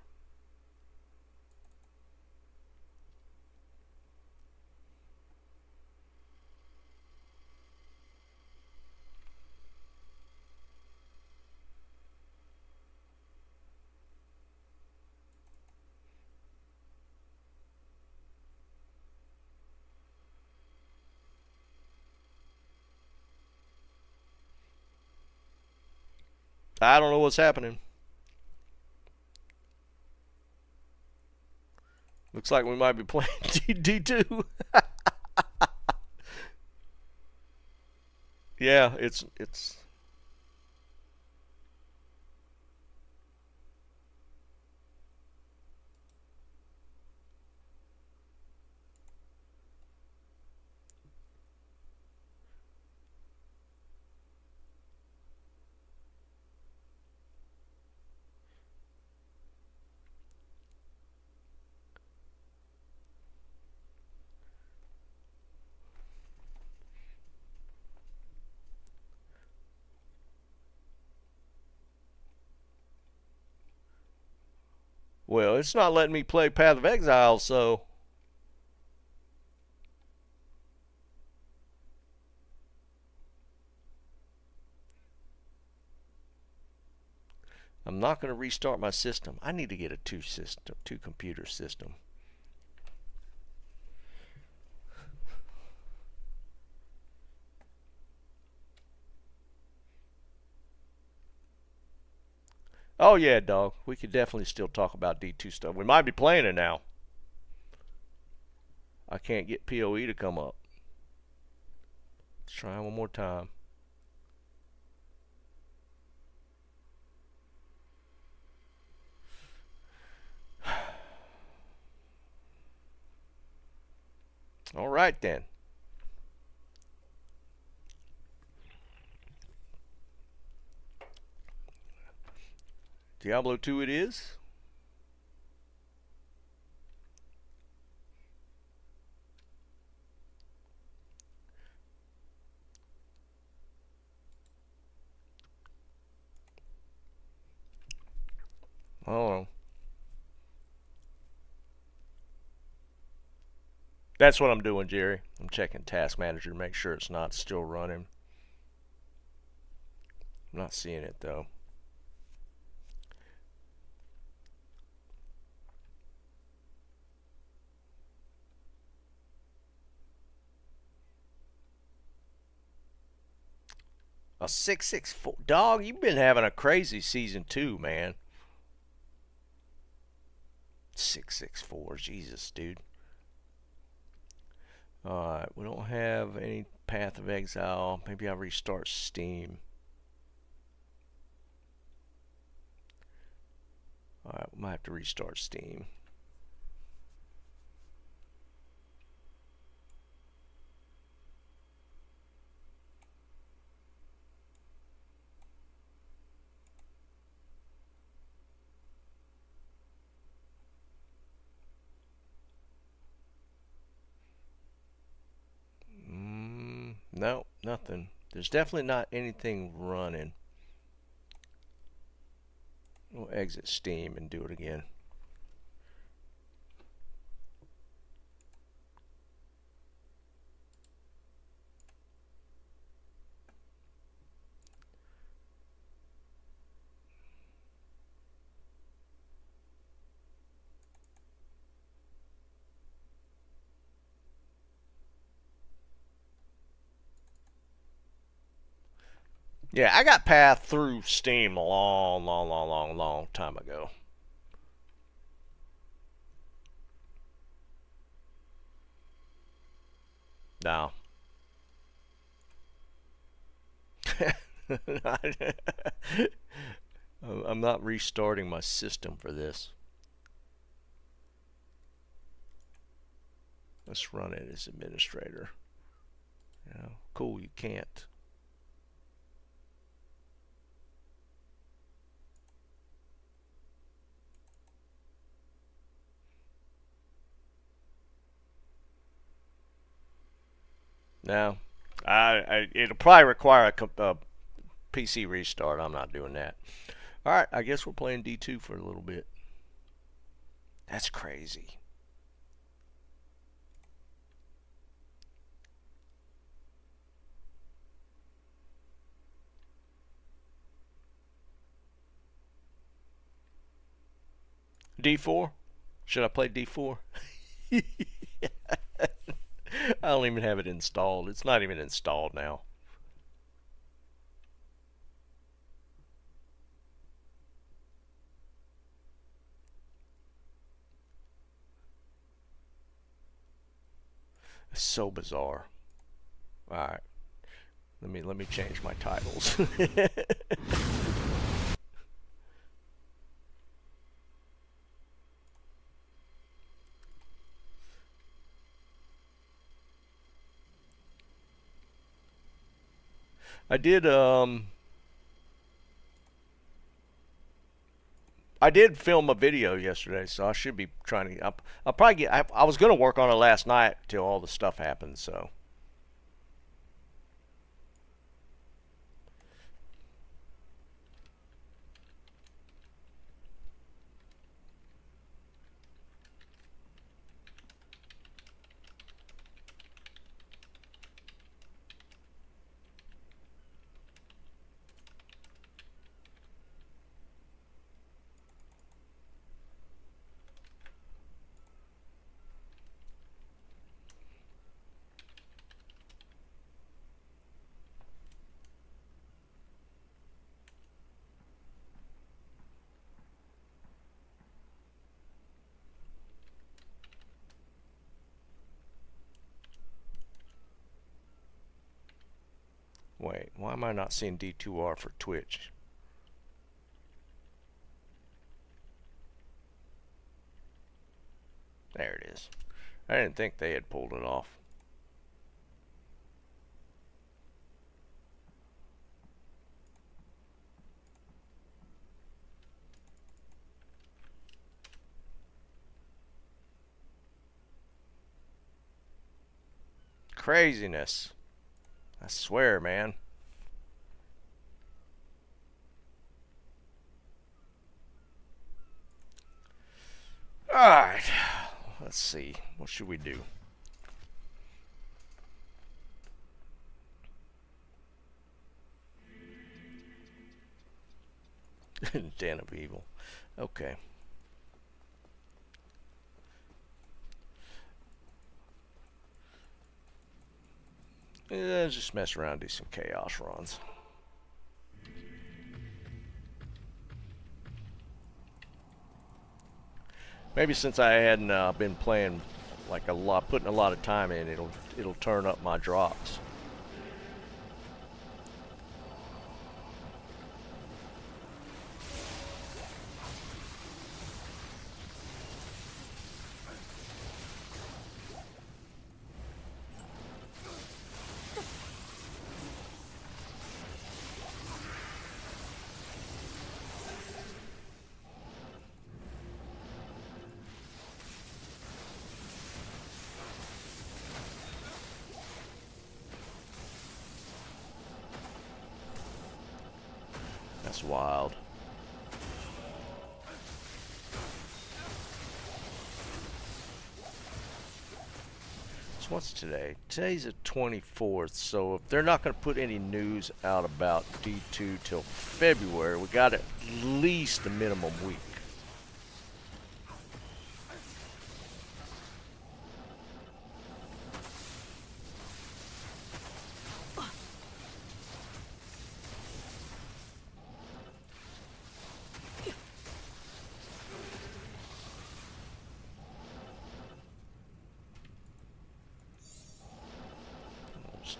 I don't know what's happening. Looks like we might be playing D2. Yeah, it's well, it's not letting me play Path of Exile, so I'm not going to restart my system. I need to get a two computer system. Oh yeah, dog. We could definitely still talk about D2 stuff. We might be playing it now. I can't get PoE to come up. Let's try one more time. All right then. Diablo 2 it is. Oh, that's what I'm doing, Jerry. I'm checking Task Manager to make sure it's not still running. I'm not seeing it though. A 664 dog. You've been having a crazy season too, man. 664. Jesus, dude. Alright, we don't have any Path of Exile. Maybe I'll restart Steam. Alright, we might have to restart Steam. No, nothing. There's definitely not anything running. We'll exit Steam and do it again. Yeah, I got Path through Steam a long time ago. Now, I'm not restarting my system for this. Let's run it as administrator. Cool, you can't. No, it'll probably require a PC restart. I'm not doing that. All right, I guess we're playing D2 for a little bit. That's crazy. D4? Should I play D4? I don't even have it installed. It's not even installed now. It's so bizarre. All right. Let me change my titles. I did film a video yesterday, so I should be trying to. I'll probably get. I was gonna work on it last night till all the stuff happened. So wait, why am I not seeing D2R for Twitch? There it is. I didn't think they had pulled it off. Craziness. I swear, man. Alright. Let's see. What should we do? Den of Evil. Okay. Yeah, just mess around, do some chaos runs. Maybe since I hadn't been playing like a lot, putting a lot of time in, it'll turn up my drops. That's wild. So what's today? Today's the 24th, so if they're not going to put any news out about D2 till February, we got at least a minimum week.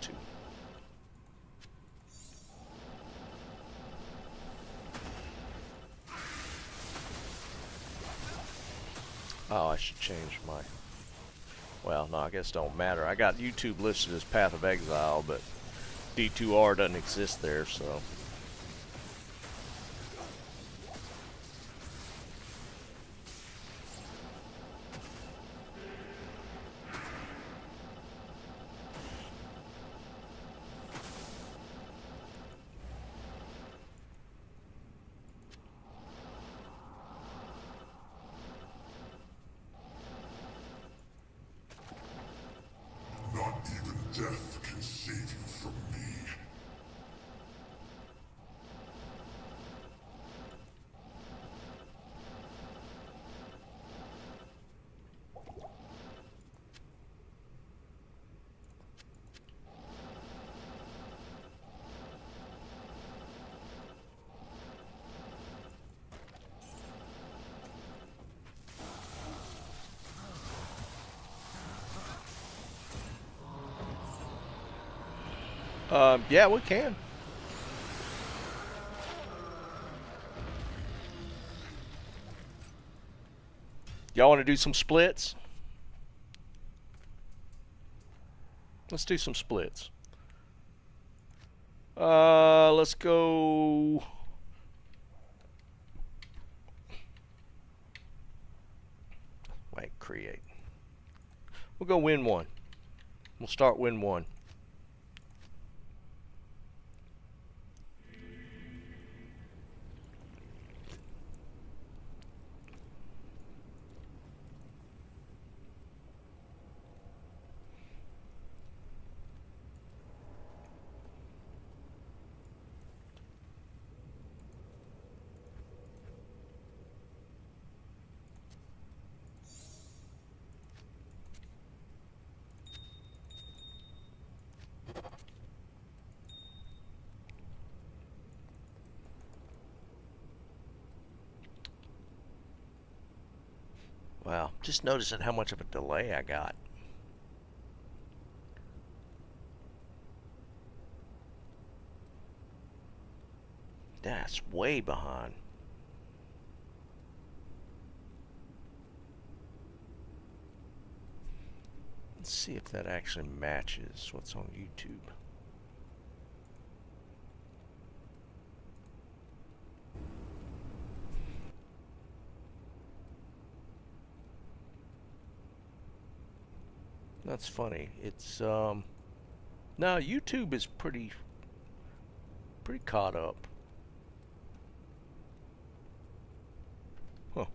Two. Oh, I should change my... Well, no, I guess it don't matter. I got YouTube listed as Path of Exile, but D2R doesn't exist there, so...
Not even death can save you from me.
Yeah, we can. Y'all want to do some splits? Let's do some splits. Let's go... Wait, create. We'll go win one. We'll start win one. Wow, just noticing how much of a delay I got. That's way behind. Let's see if that actually matches what's on YouTube. That's funny. It's no, YouTube is pretty caught up. Huh.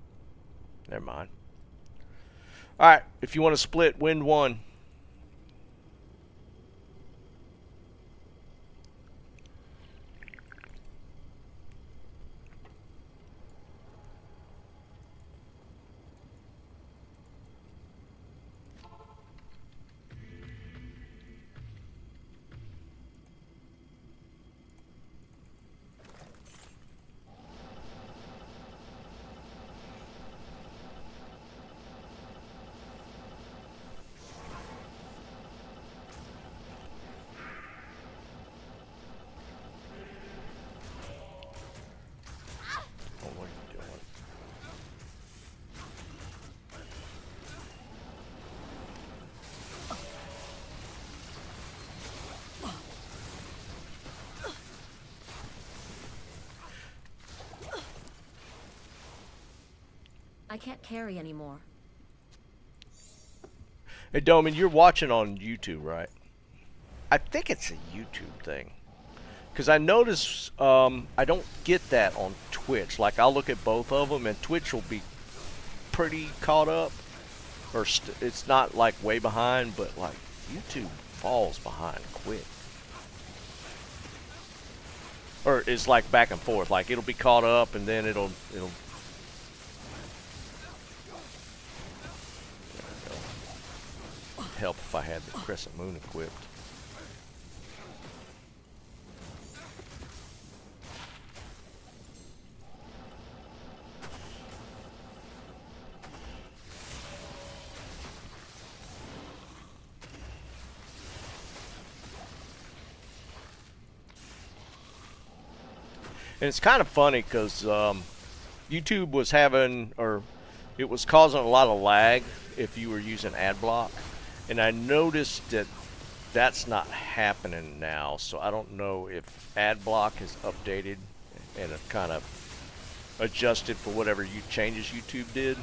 Never mind. All right, if you want to split, win one. Oh, what are you doing?
I can't carry anymore.
Hey, Doman, you're watching on YouTube, right? I think it's a YouTube thing. Because I notice I don't get that on Twitch. Like, I'll look at both of them, and Twitch will be pretty caught up. Or it's not, like, way behind, but, like, YouTube falls behind quick. Or it's, like, back and forth. Like, it'll be caught up, and then it'll help if I had the crescent moon equipped. And it's kind of funny because YouTube was having, or it was causing a lot of lag if you were using ad block. And I noticed that that's not happening now. So I don't know if ad block is updated and it kind of adjusted for whatever changes YouTube did.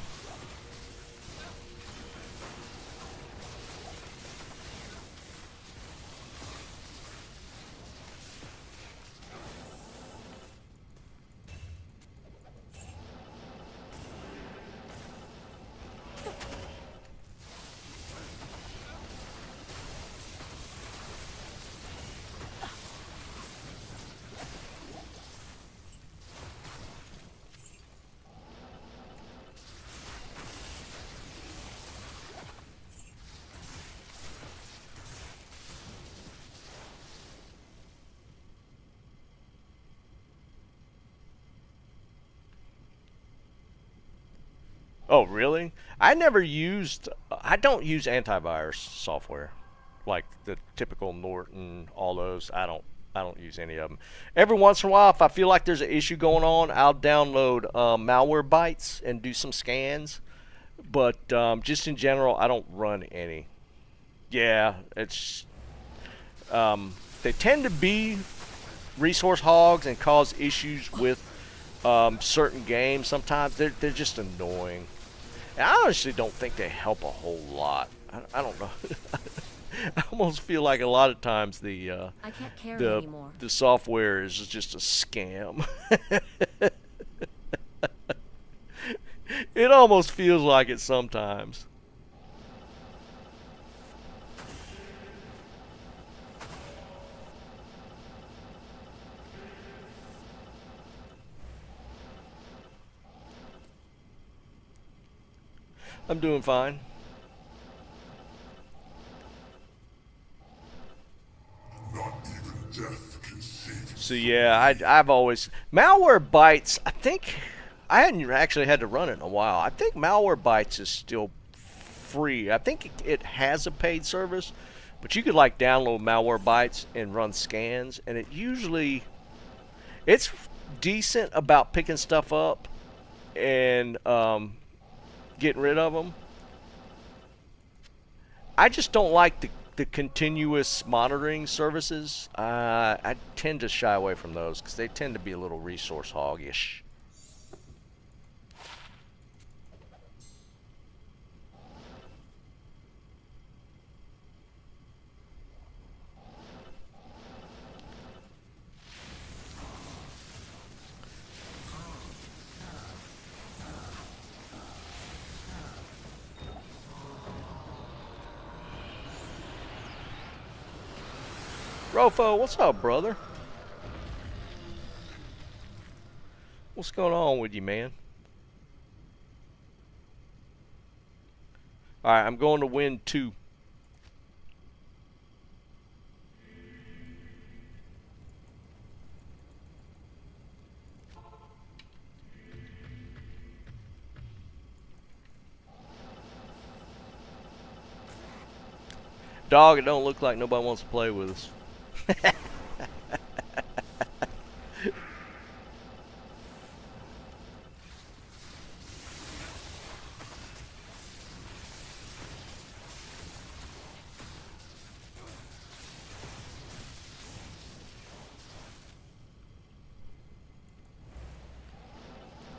Oh, really? I don't use antivirus software like the typical Norton, all those. I don't use any of them. Every once in a while, if I feel like there's an issue going on, I'll download malware bytes and do some scans. But just in general, I don't run any. Yeah, they tend to be resource hogs and cause issues with certain games. Sometimes they're just annoying. And I honestly don't think they help a whole lot. I don't know. I almost feel like a lot of times
I can't carry anymore.
the software is just a scam. It almost feels like it sometimes. I'm doing fine.
Not even death can save you.
So yeah, I've always malware bytes. I think I hadn't actually had to run it in a while. I think malware bytes is still free. I think it has a paid service, but you could like download malware bytes and run scans, and it's decent about picking stuff up and getting rid of them. I just don't like the continuous monitoring services. I tend to shy away from those because they tend to be a little resource hoggish. Rofo, what's up, brother? What's going on with you, man? Alright, I'm going to win 2. Dog, it don't look like nobody wants to play with us.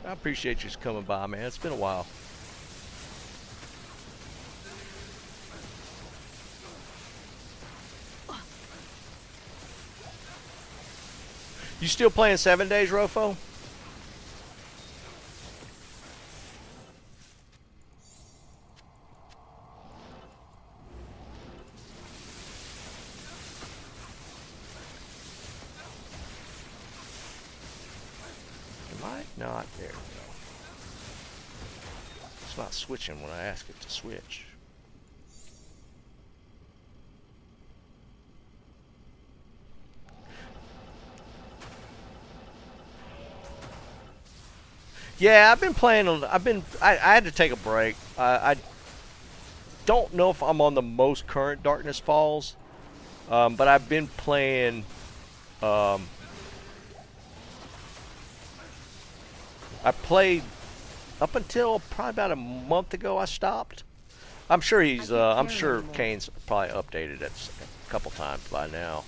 I appreciate you just coming by, man. It's been a while. You still playing 7 days, Rofo? Might not. There we go. It's not switching when I ask it to switch. Yeah, I've been playing. I had to take a break. I don't know if I'm on the most current Darkness Falls, but I've been playing. I played up until probably about a month ago. I stopped. I'm sure he's. I'm sure Kane's probably updated it a couple times by now.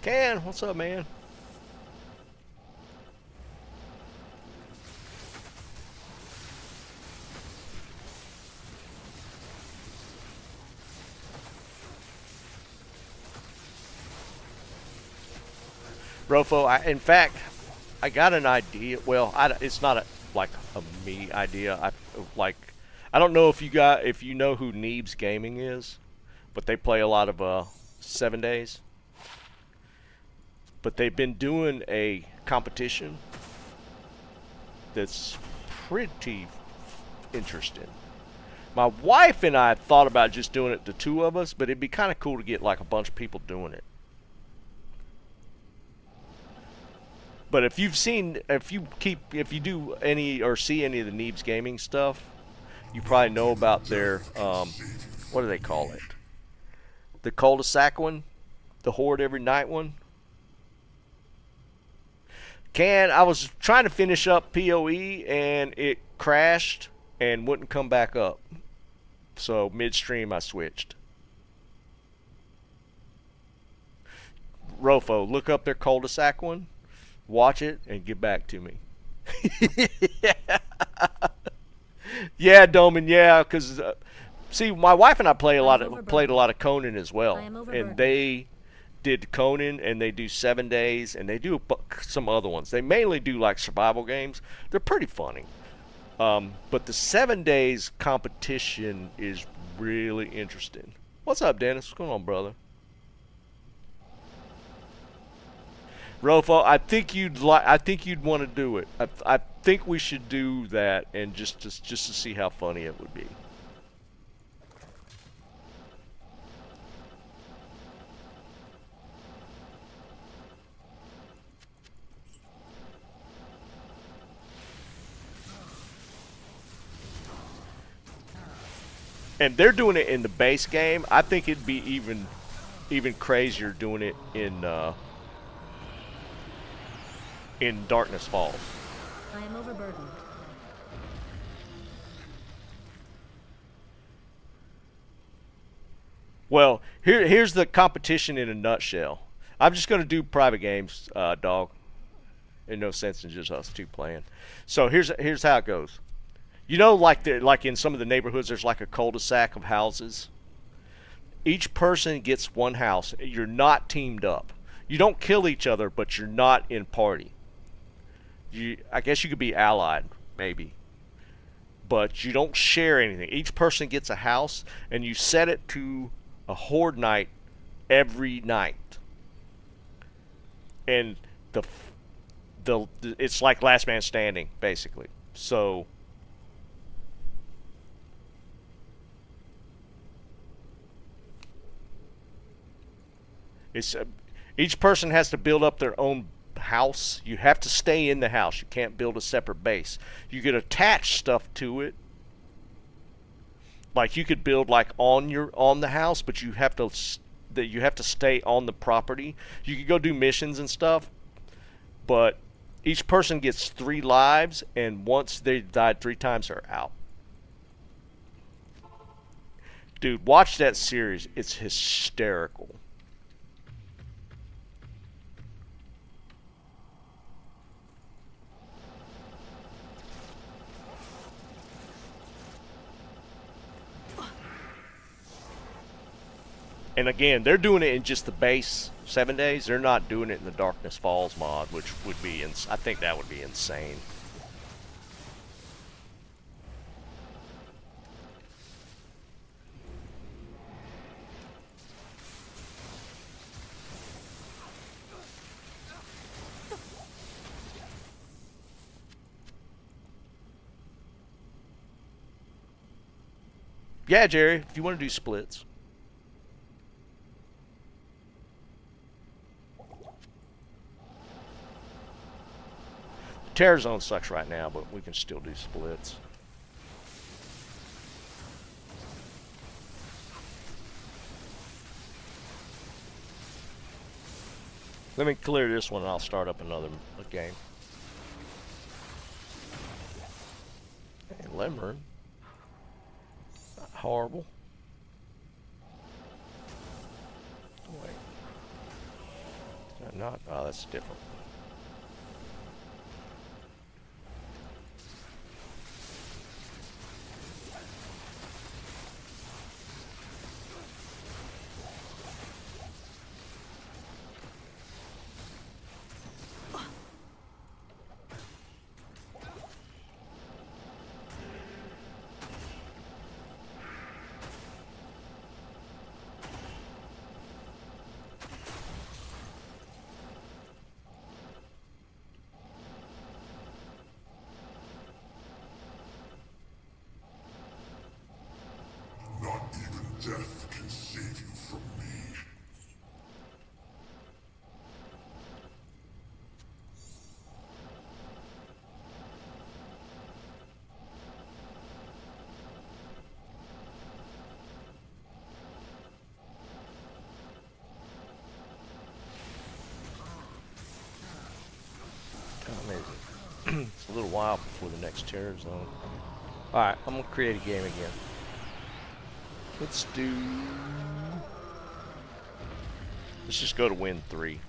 Can, what's up, man? Rofo, in fact, I got an idea. Well, it's not like a me idea. I don't know if you know who Neebs Gaming is, but they play a lot of 7 days. But they've been doing a competition that's pretty interesting. My wife and I thought about just doing it, the 2 of us, but it'd be kind of cool to get like a bunch of people doing it. But if you do any or see any of the Neebs Gaming stuff, you probably know about their what do they call it? The cul-de-sac one, the Horde every night one. I was trying to finish up PoE and it crashed and wouldn't come back up. So midstream I switched. Rofo, look up their cul-de-sac one, watch it, and get back to me. Yeah, Doman, yeah, because see, my wife and I played a lot of Conan as well, and they did Conan, and they do 7 days, and they do some other ones. They mainly do like survival games. They're pretty funny. But the 7 days competition is really interesting. What's up, Dennis? What's going on, brother? Rofo, I think you'd want to do it. I think we should do that, and just to see how funny it would be. And they're doing it in the base game. I think it'd be even crazier doing it in Darkness Falls.
I am overburdened.
Well, here's the competition in a nutshell. I'm just going to do private games, dog. In no sense in just us 2 playing. So here's how it goes. You know, like in some of the neighborhoods, there's like a cul-de-sac of houses. Each person gets 1 house. You're not teamed up. You don't kill each other, but you're not in party. I guess you could be allied, maybe. but you don't share anything. Each person gets a house, and you set it to a horde night every night. And it's like last man standing, basically. So it's each person has to build up their own house. You have to stay in the house. You can't build a separate base. You could attach stuff to it. Like you could build like on the house, but you have to stay on the property. You could go do missions and stuff, but each person gets 3 lives, and once they died 3 times, they're out. Dude, watch that series. It's hysterical. And again, they're doing it in just the base 7 days. They're not doing it in the Darkness Falls mod, which would be, I think that would be insane. Yeah, Jerry, if you want to do splits. Terror Zone sucks right now, but we can still do splits. Let me clear this one and I'll start up another game. Hey, Lemon. Not horrible. Wait. Not, oh, that's different.
Not even death can save you from me.
Amazing. It's a little while before the next Terror Zone. Alright, I'm going to create a game again. Let's just go to win 3.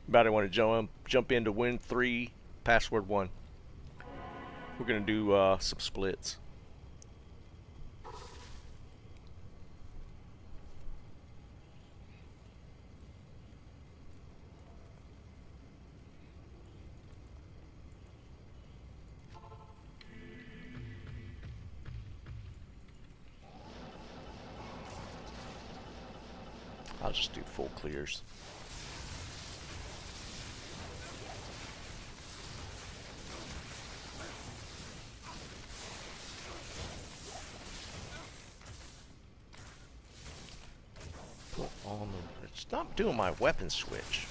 Anybody want to jump into win 3, password 1? We're going to do some splits. I'll just do full clears. Put on the... It's not doing my weapon switch.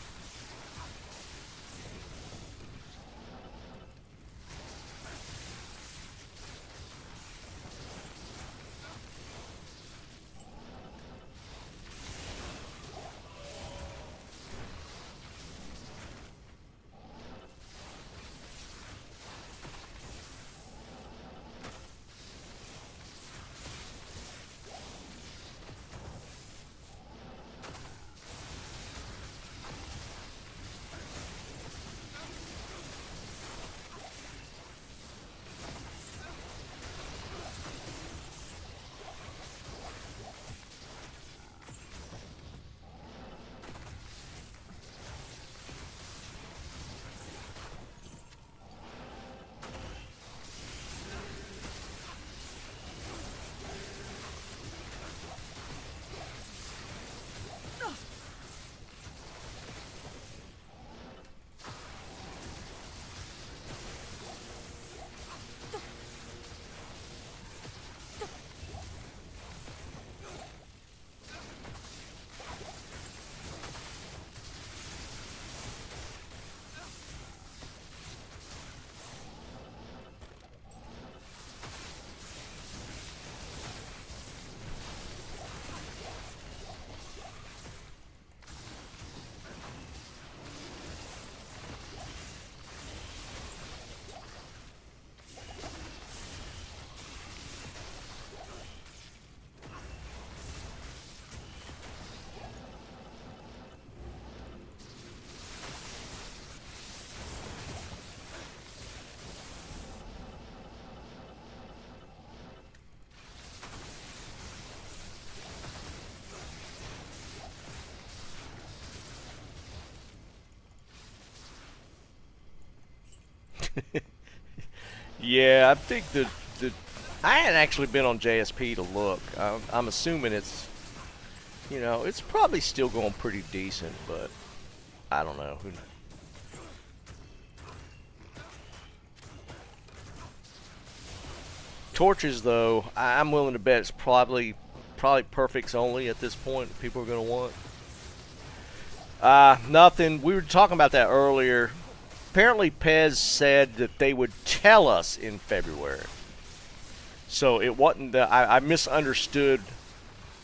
Yeah, I think the I hadn't actually been on JSP to look. I'm assuming it's, it's probably still going pretty decent, but I don't know. Torches, though, I'm willing to bet it's probably perfects only at this point. People are going to want. Nothing. We were talking about that earlier. Apparently, Pez said that they would tell us in February. So it wasn't that I misunderstood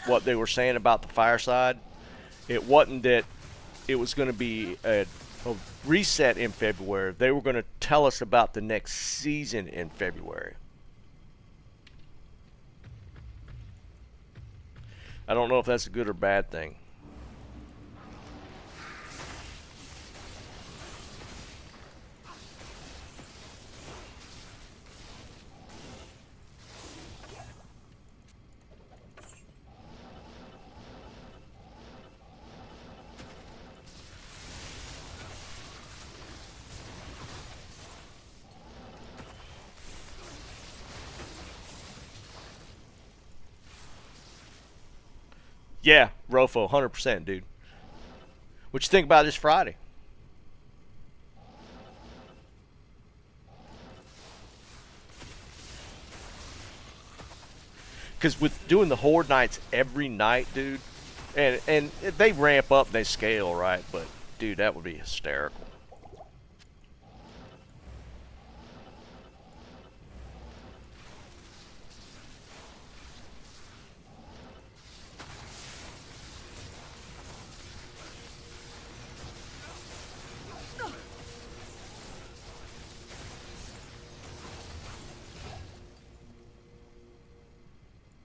what they were saying about the fireside. It wasn't that it was going to be a reset in February. They were going to tell us about the next season in February. I don't know if that's a good or bad thing. Yeah, Rofo, 100%, dude. What you think about this Friday? Because with doing the Horde nights every night, dude, and they ramp up, they scale, right? But, dude, that would be hysterical.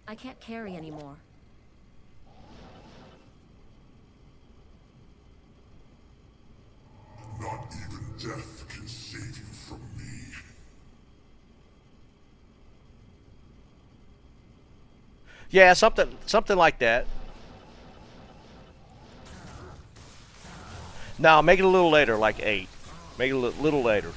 I can't carry anymore.
Not even death can save you from me.
Yeah, something like that. No, make it a little later, like 8. Make it a little later.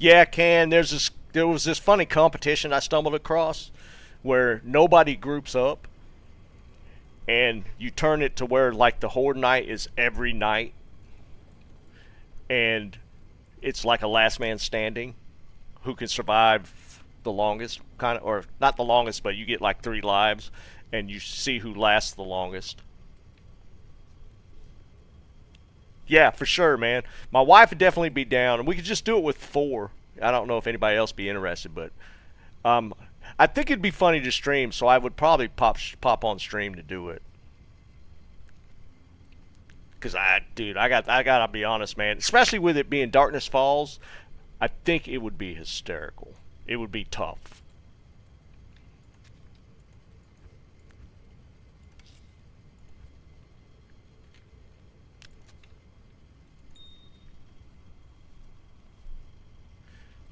Yeah, there was this funny competition I stumbled across where nobody groups up and you turn it to where like the Horde night is every night and it's like a last man standing who can survive the longest, kind of, or not the longest, but you get like 3 lives and you see who lasts the longest. Yeah, for sure, man. My wife would definitely be down, and we could just do it with 4. I don't know if anybody else be interested, but I think it'd be funny to stream, so I would probably pop on stream to do it. Cause I gotta be honest, man. Especially with it being Darkness Falls, I think it would be hysterical. It would be tough.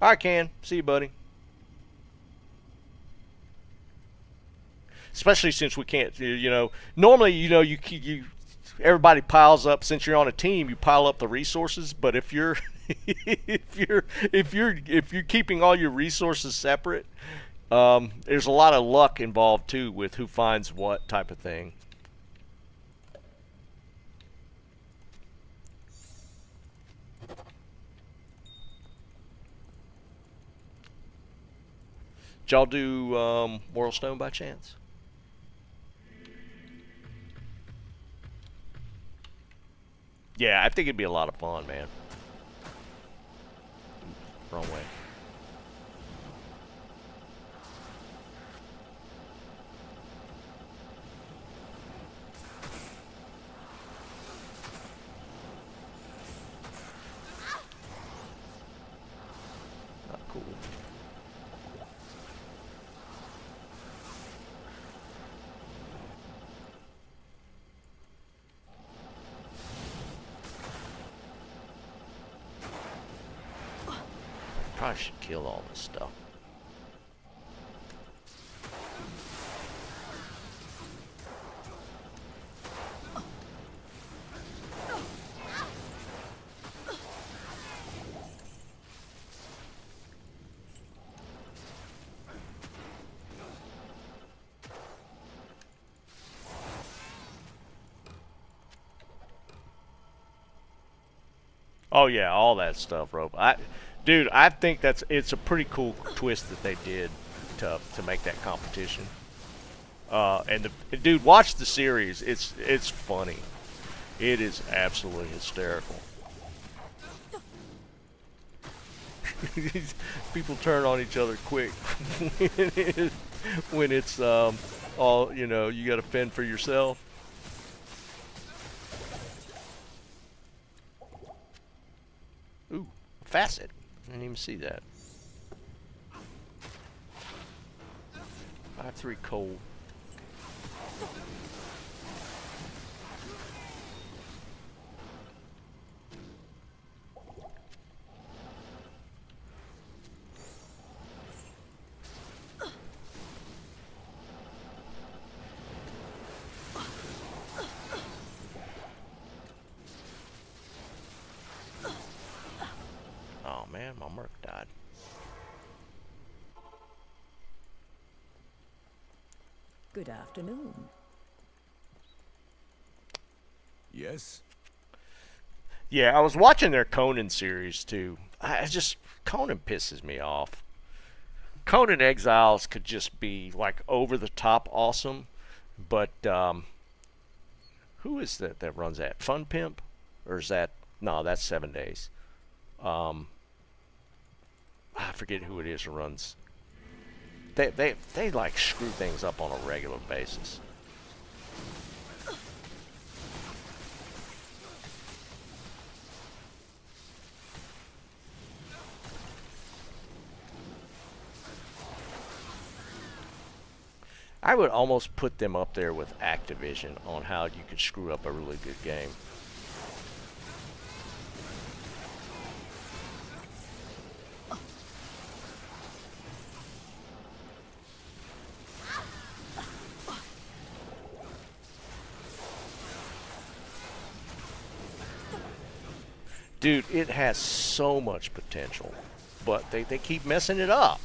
All right, Ken. See you, buddy. Especially since we can't, normally, you everybody piles up. Since you're on a team, you pile up the resources. But if you're if you're keeping all your resources separate, there's a lot of luck involved too with who finds what type of thing. Did y'all do Whirlstone by chance? Yeah, I think it'd be a lot of fun, man. Wrong way. Not cool. Probably should kill all this stuff. Oh yeah, all that stuff, Rope. Dude, I think it's a pretty cool twist that they did to make that competition. Dude, watch the series. It's funny. It is absolutely hysterical. People turn on each other quick when it's all, you know, you got to fend for yourself. Ooh, facet. I didn't even see that. 5-3 cold. Oh man, my Merc died.
Good afternoon.
Yes?
Yeah, I was watching their Conan series too. Conan pisses me off. Conan Exiles could just be like over the top awesome, but who is that runs that? Fun Pimp, or is that no? That's 7 Days. I forget who it is who runs. They like screw things up on a regular basis. I would almost put them up there with Activision on how you could screw up a really good game. Dude, it has so much potential, but they keep messing it up.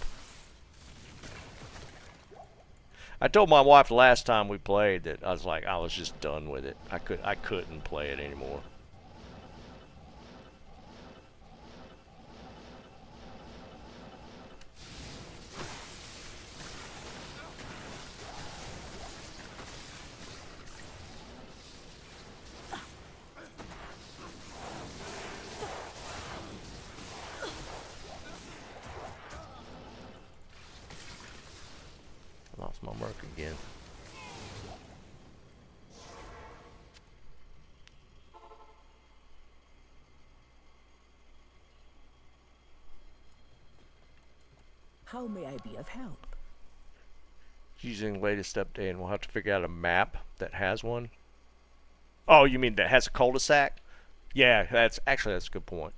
I told my wife last time we played that I was just done with it. I couldn't play it anymore. Lost my mark again.
How may I be of help?
Using latest update, and we'll have to figure out a map that has one. Oh, you mean that has a cul-de-sac? Yeah, that's a good point.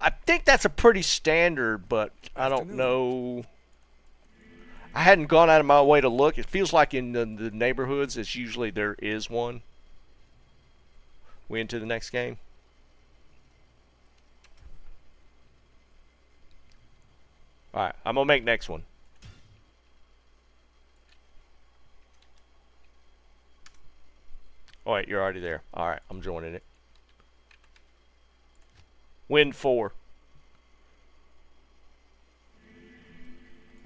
I think that's a pretty standard, but I don't know. I hadn't gone out of my way to look. It feels like in the neighborhoods, it's usually there is one. We into the next game? Alright, I'm going to make next one. Oh wait, you're already there. Alright, I'm joining it. Win 4.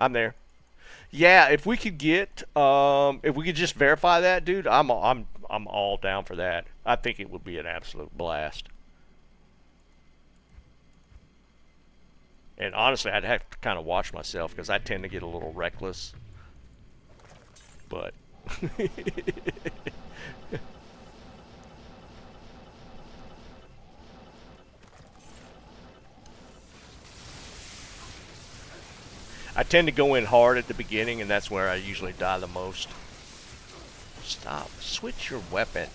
I'm there. Yeah, if we could get, if we could just verify that, dude, I'm all down for that. I think it would be an absolute blast. And honestly, I'd have to kind of watch myself because I tend to get a little reckless. But I tend to go in hard at the beginning, and that's where I usually die the most. Stop. Switch your weapon.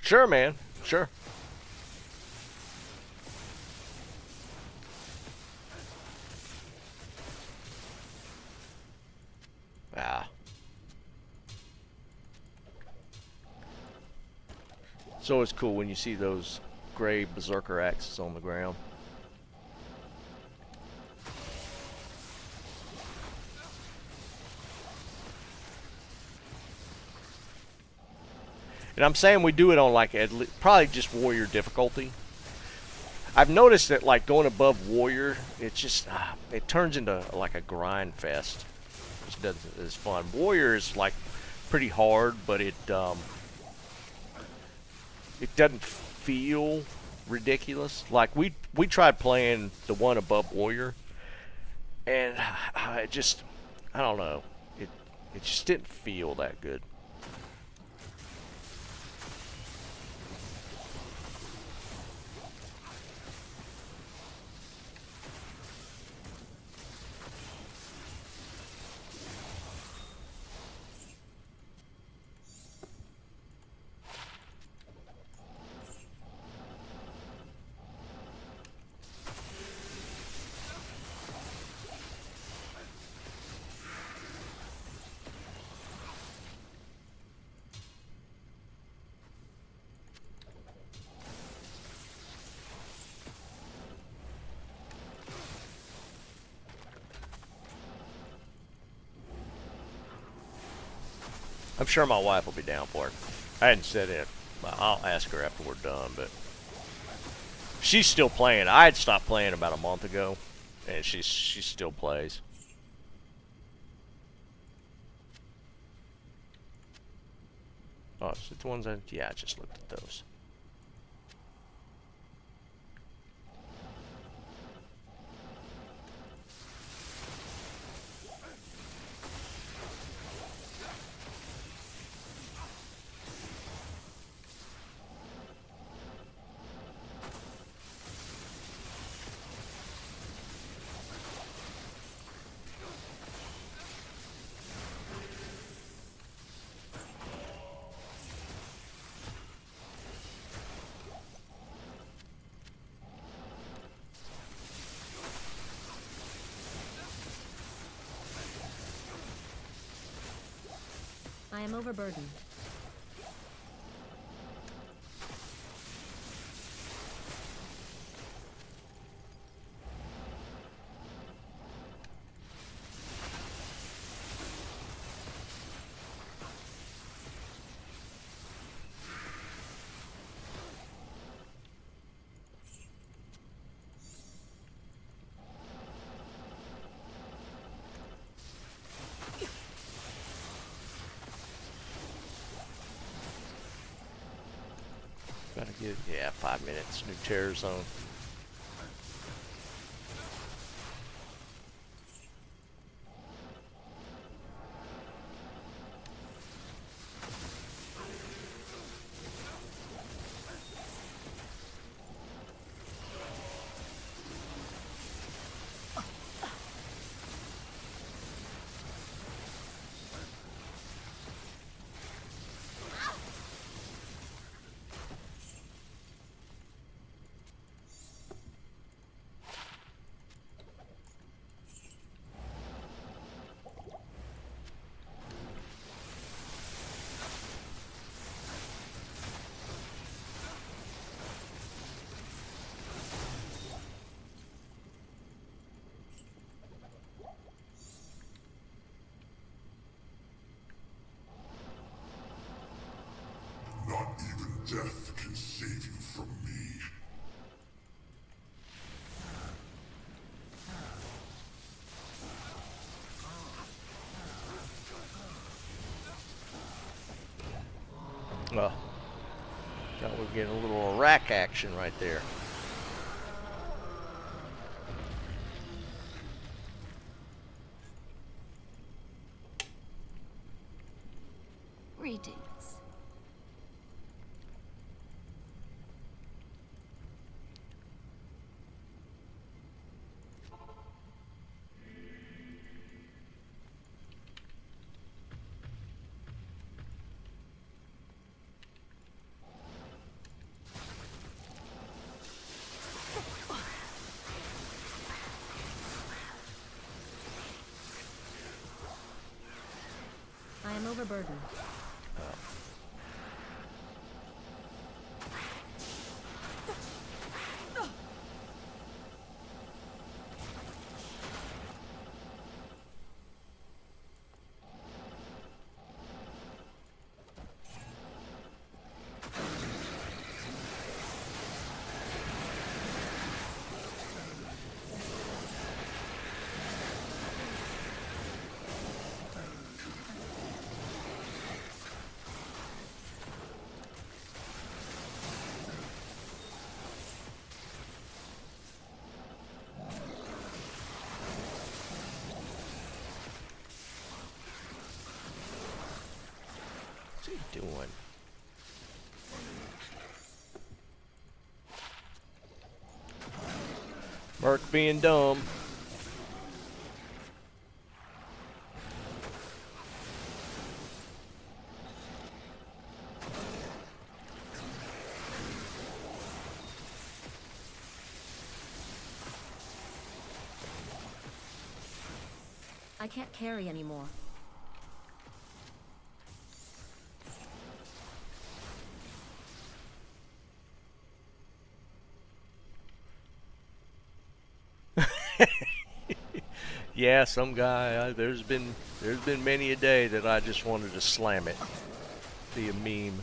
Sure, man. Sure. Ah. So it's cool when you see those gray berserker axes on the ground. And I'm saying we do it on like probably just warrior difficulty. I've noticed that like going above warrior, it just it turns into like a grind fest, which doesn't is fun. Warrior is like pretty hard, but it doesn't feel ridiculous. Like we tried playing the one above warrior, and it just I don't know, it just didn't feel that good. I'm sure my wife will be down for it. I hadn't said it, but I'll ask her after we're done. But she's still playing. I had stopped playing about a month ago, and she still plays. Oh, it's the ones that yeah, I just looked at those.
I am overburdened.
Gotta get yeah, 5 minutes. New terror zone.
Not even death can save you from me.
Well, thought we were getting a little rack action right there.
Greetings. am overburdened.
What's he doing? Merc being dumb.
I can't carry anymore.
Yeah, some guy. There's been many a day that I just wanted to slam it. Be a meme.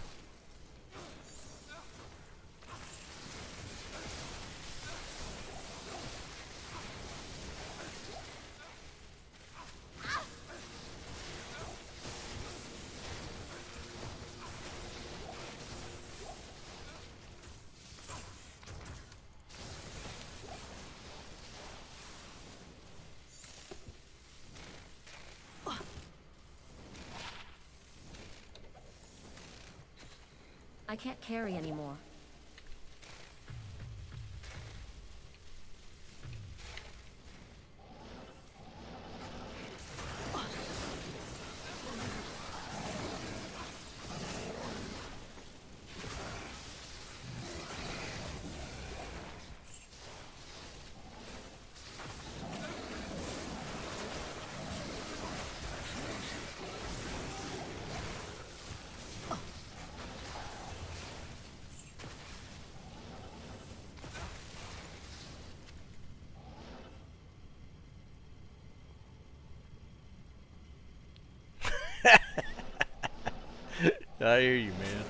I can't carry anymore.
I hear you, man.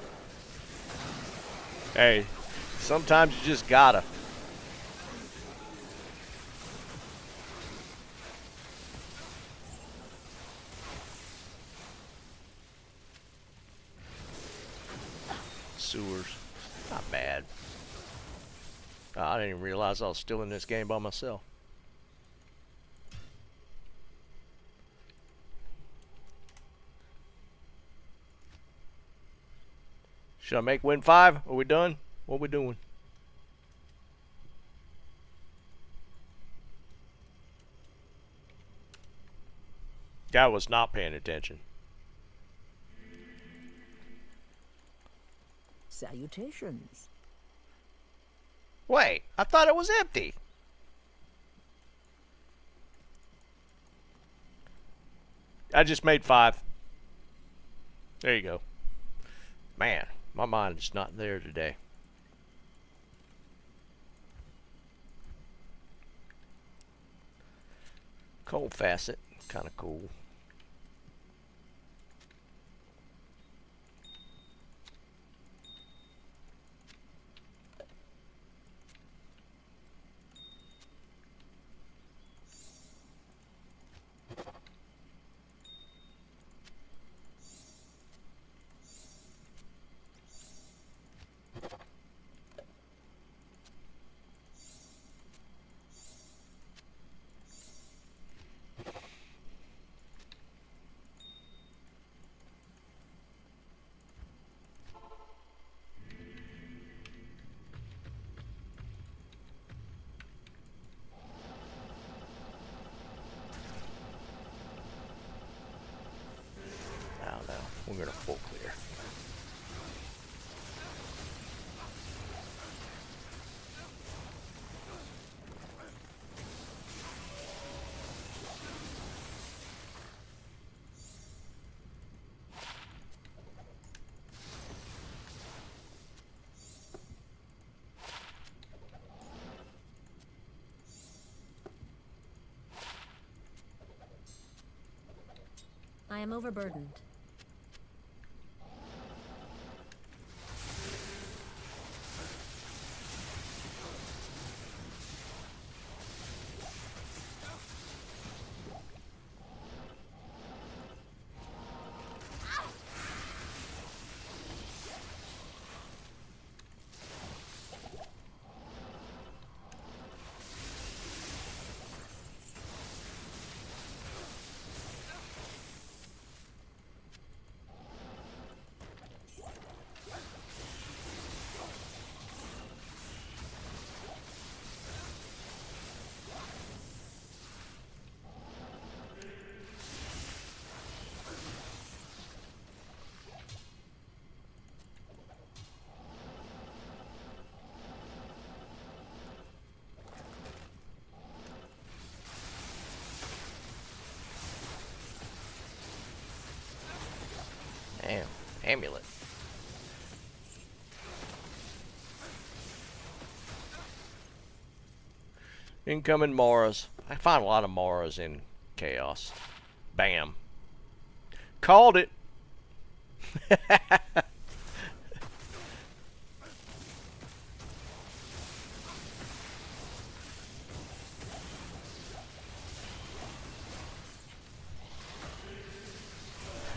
Hey, sometimes you just gotta. Sewers. Not bad. I didn't even realize I was still in this game by myself. Should I make win 5? Are we done? What we doing? Guy was not paying attention.
Salutations.
Wait, I thought it was empty. I just made 5. There you go. Man, my mind is not there today. Cold facet, kind of cool. We're gonna full clear.
am overburdened.
Damn, amulet. Incoming Maras. I find a lot of Maras in Chaos. Bam. Called it.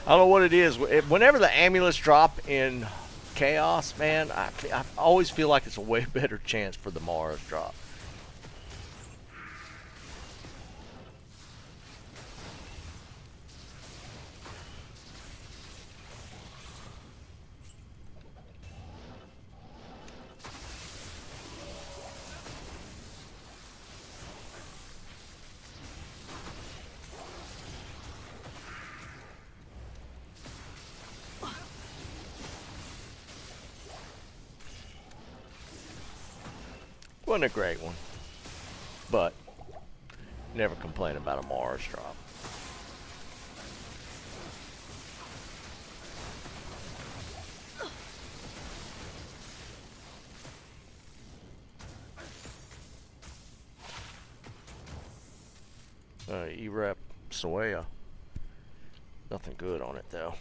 I don't know what it is. Whenever the amulets drop in Chaos, man, I always feel like it's a way better chance for the Mars drop. Wasn't a great one, but never complain about a Mars drop. E-Rep Soea. Nothing good on it though.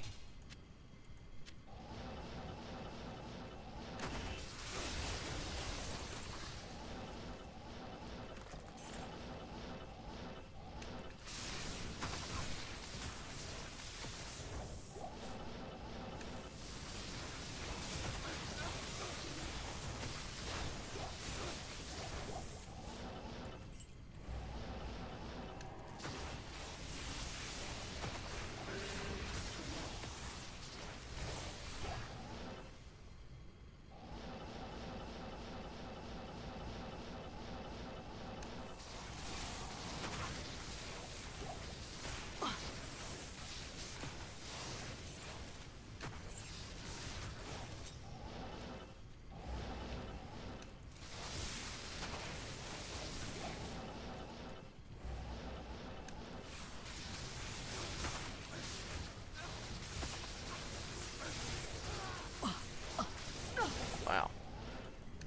Wow.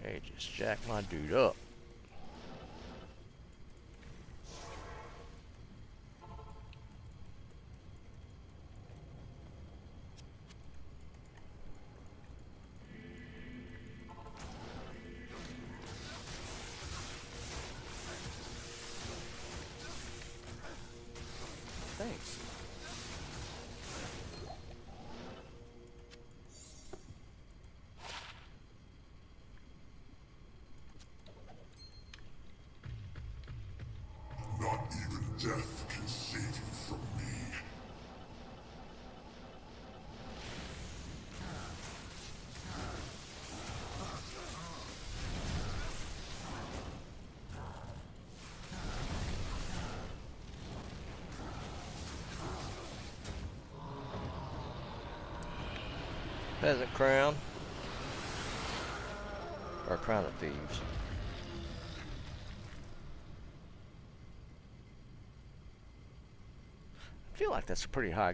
They just jacked my dude up. Thanks.
Not even death can save you from me.
Peasant crown. Or crown of thieves. I feel like that's a pretty high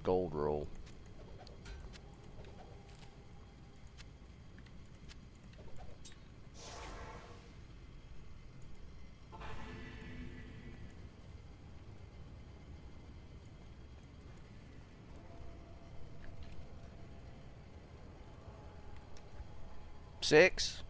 gold roll. 6.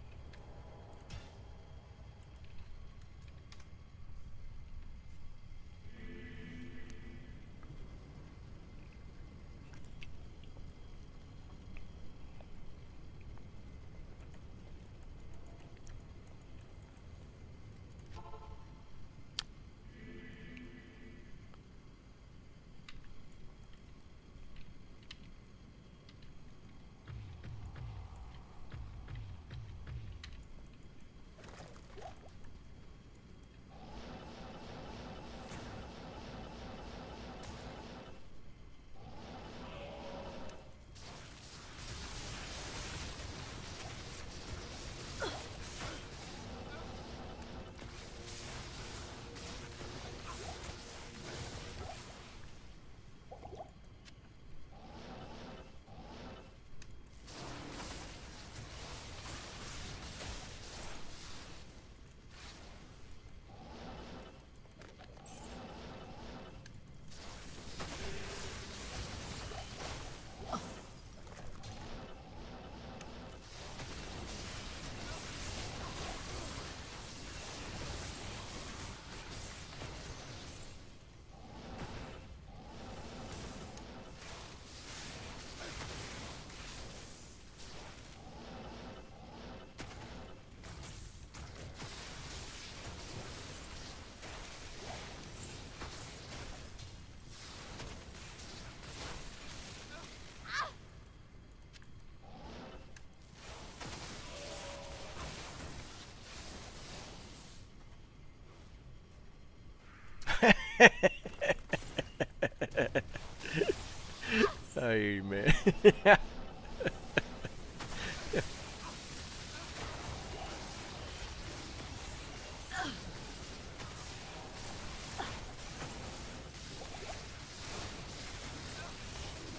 Hey, man.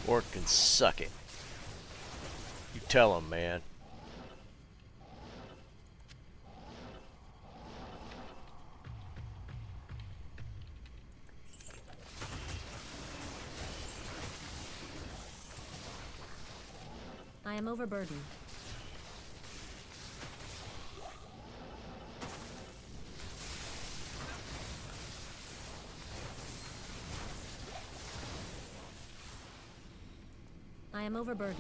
Or can suck it. You tell him, man.
I am overburdened. I am overburdened.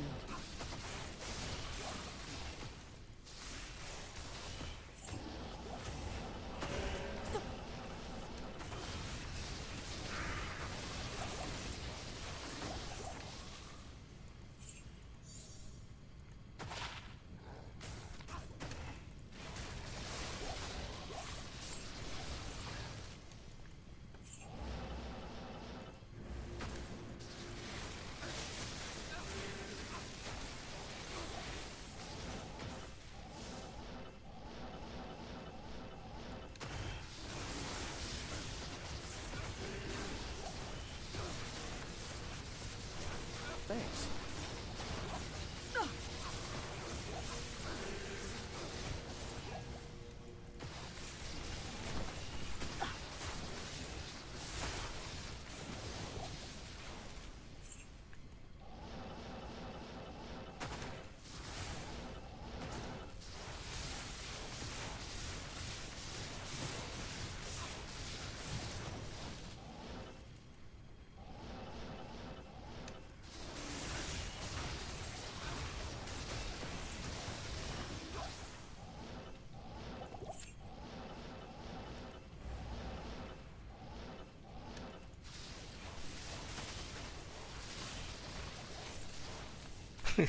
Thanks.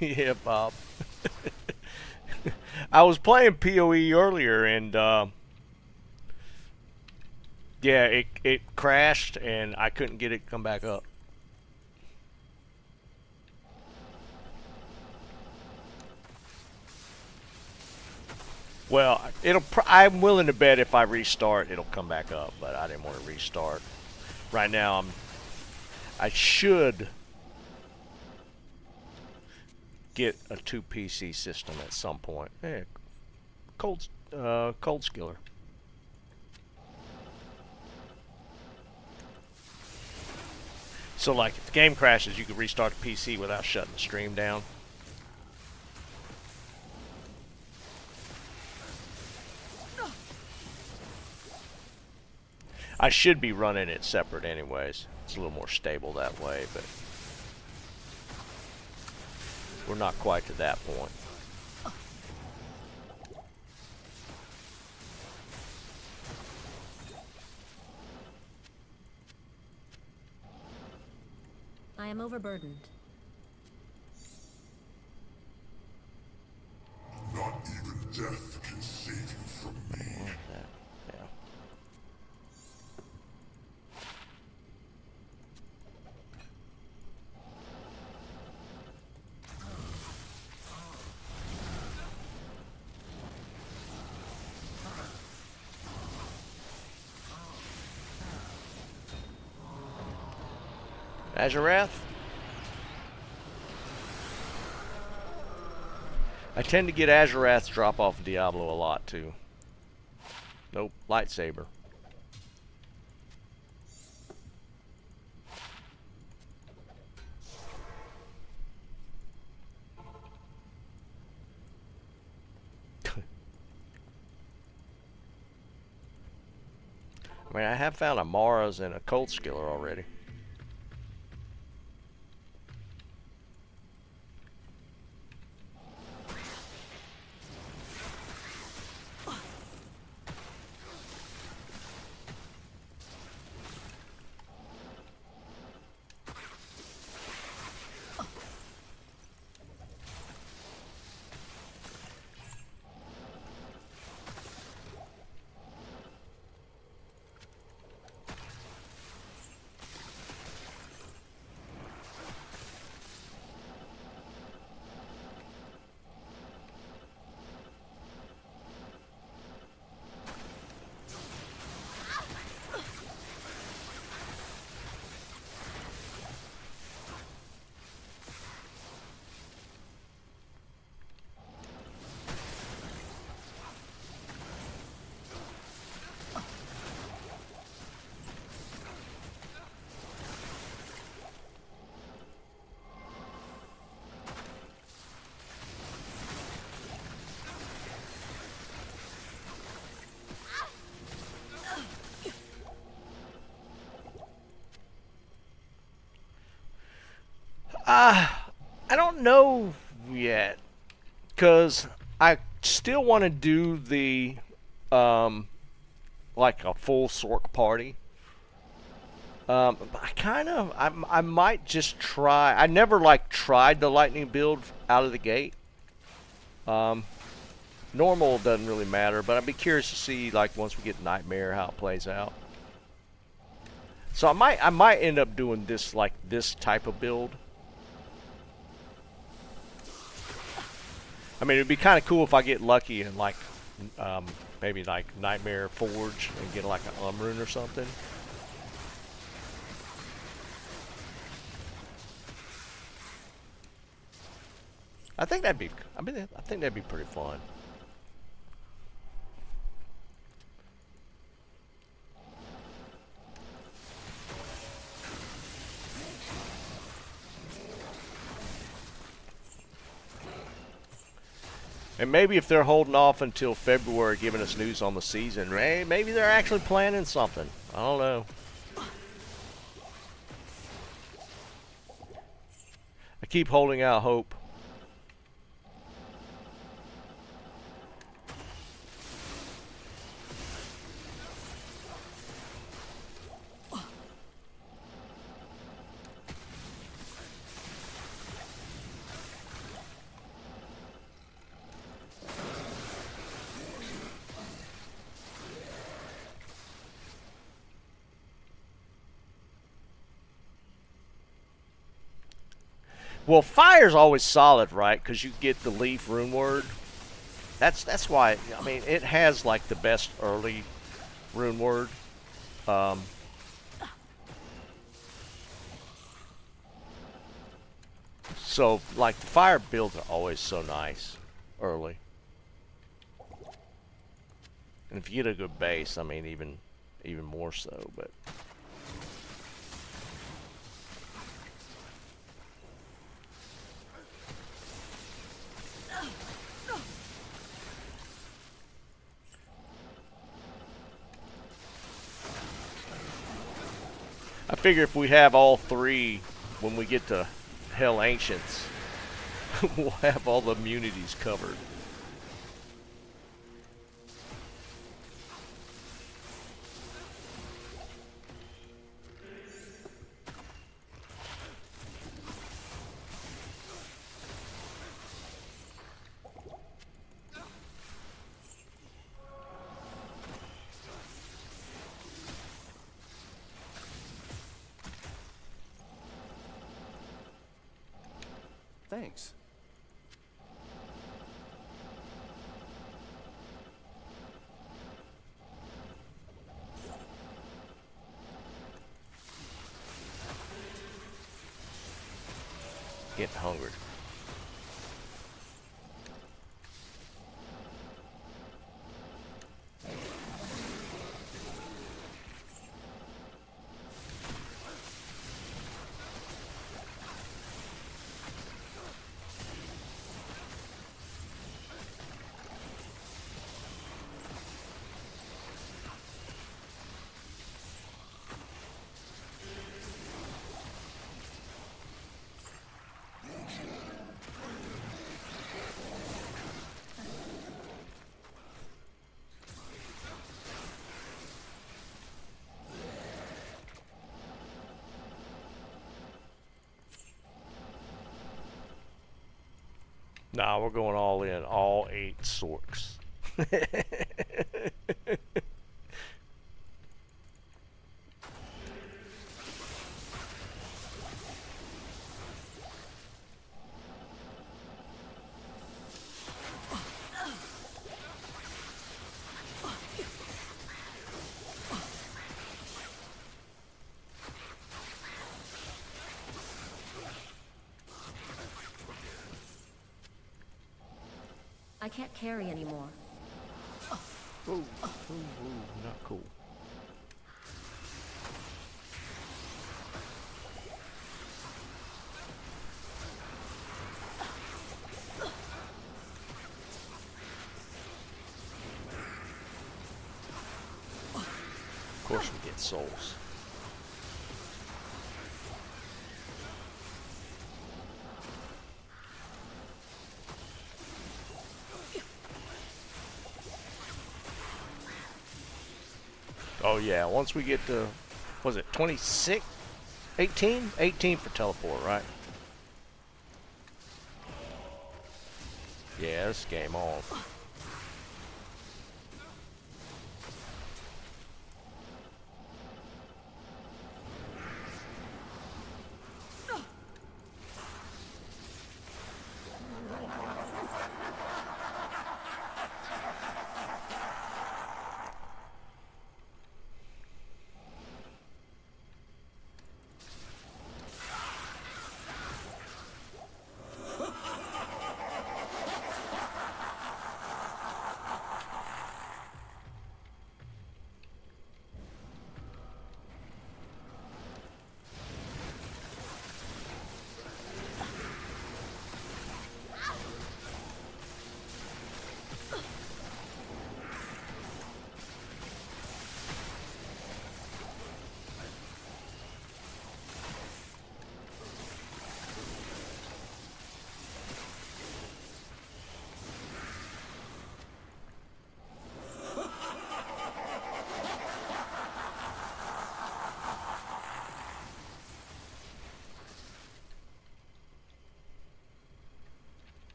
Yeah, Bob. I was playing PoE earlier, and yeah, it crashed, and I couldn't get it to come back up. Well, I'm willing to bet if I restart, it'll come back up, but I didn't want to restart. Right now, I should get a 2 PC system at some point. Yeah, cold skiller. So like if the game crashes, you can restart the PC without shutting the stream down. I should be running it separate anyways. It's a little more stable that way, but we're not quite to that point.
I am overburdened.
Not even death can save you from me.
What is that? Yeah. Azurath? I tend to get Azurath drop off of Diablo a lot too. Nope, lightsaber. I mean, I have found a Mara's and a Cold Skiller already. I don't know yet, cause I still want to do the like a full Sork party. But I might just try. I never like tried the lightning build out of the gate. Normal doesn't really matter, but I'd be curious to see like once we get Nightmare how it plays out. So I might end up doing this like this type of build. I mean, it'd be kind of cool if I get lucky and like maybe like Nightmare Forge and get like an Umrune or something. I think that'd be. I think that'd be pretty fun. And maybe if they're holding off until February giving us news on the season, hey, maybe they're actually planning something. I don't know. I keep holding out hope. Well, fire's always solid, right? Because you get the leaf rune word. That's why. I mean, it has like the best early rune word. So like the fire builds are always so nice early. And if you get a good base, I mean, even more so. But I figure if we have all three when we get to Hell Ancients, we'll have all the immunities covered.
Thanks.
Getting hungry. Nah, we're going all in, all 8 sorks.
I can't carry anymore.
Ooh, not cool. Of course we get souls. Oh yeah, once we get to, was it 26? 18? 18 for teleport, right? Yeah, this game on.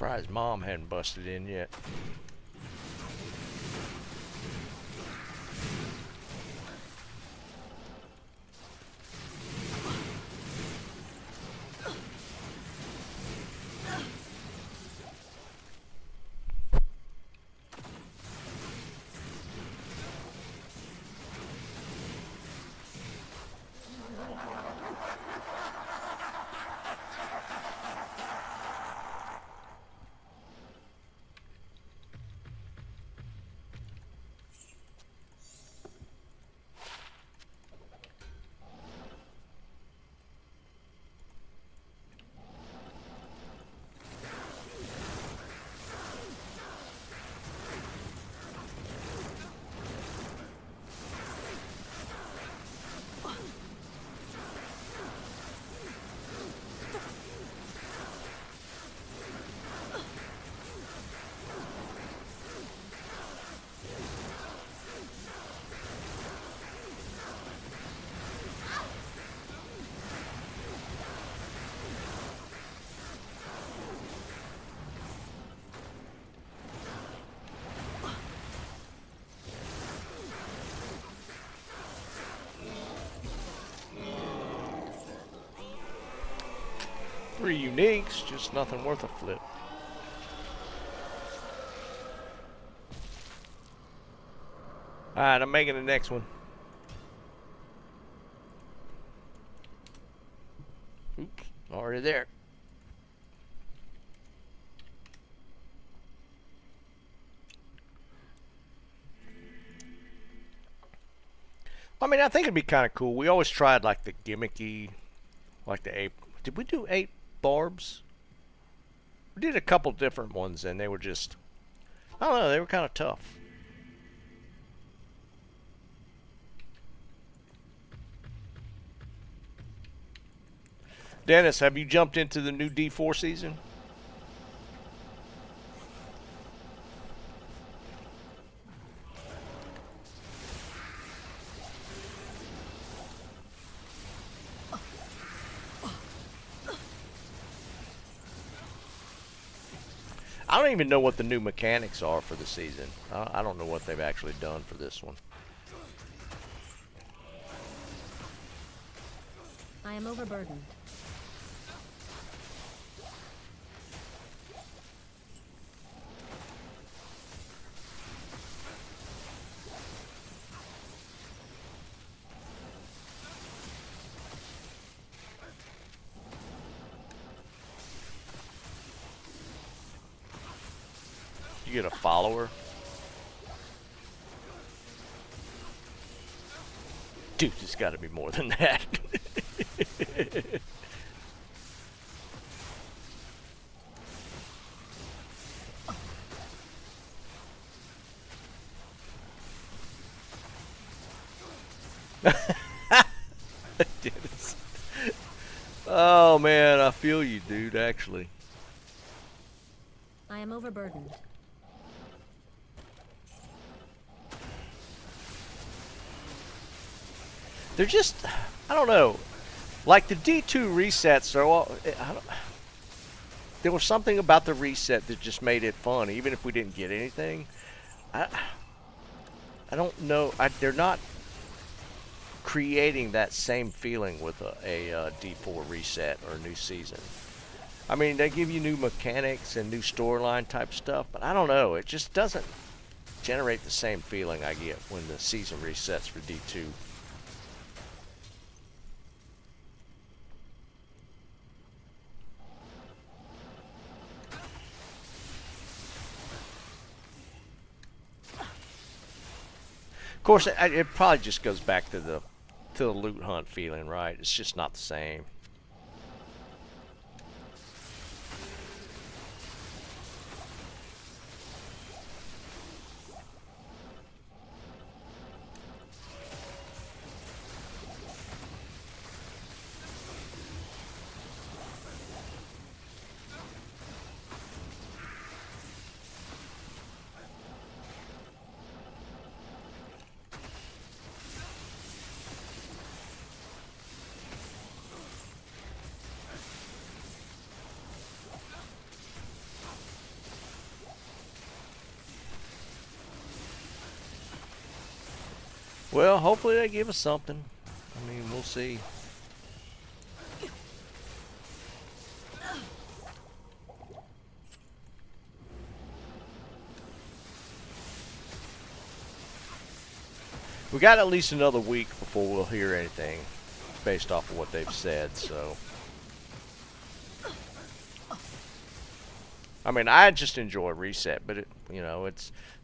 Surprised Mom hadn't busted in yet. Three uniques, just nothing worth a flip. Alright, I'm making the next one. Oops, already there. I mean, I think it'd be kind of cool. We always tried like the gimmicky, like the 8. Did we do 8 barbs? We did a couple different ones, and they were just, I don't know, they were kind of tough. Dennis, have you jumped into the new D4 season? I don't even know what the new mechanics are for the season. I don't know what they've actually done for this one.
I am overburdened.
You get a follower. Dude, it's got to be more than that. Oh man, I feel you, dude, actually.
I am overburdened.
They're just, I don't know, like the D2 resets are all, there was something about the reset that just made it fun, even if we didn't get anything. I don't know, they're not creating that same feeling with a D4 reset or a new season. I mean, they give you new mechanics and new storyline type stuff, but I don't know, it just doesn't generate the same feeling I get when the season resets for D2. Of course, it probably just goes back to the loot hunt feeling, right? It's just not the same. Well, hopefully they give us something. I mean, we'll see. We got at least another week before we'll hear anything based off of what they've said, so. I mean, I just enjoy Reset, but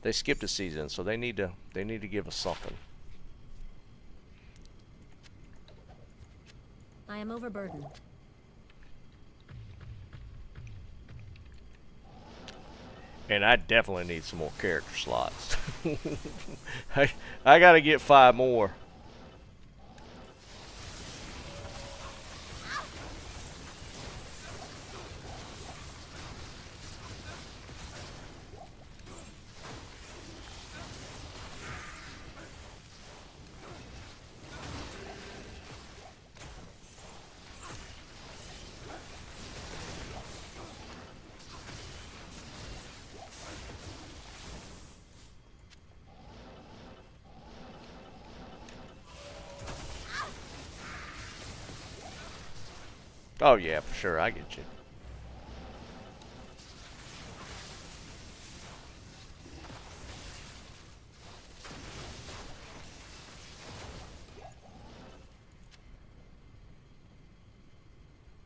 they skipped a season, so they need to give us something.
I am overburdened.
And I definitely need some more character slots. I gotta get 5 more. Oh yeah, for sure, I get you.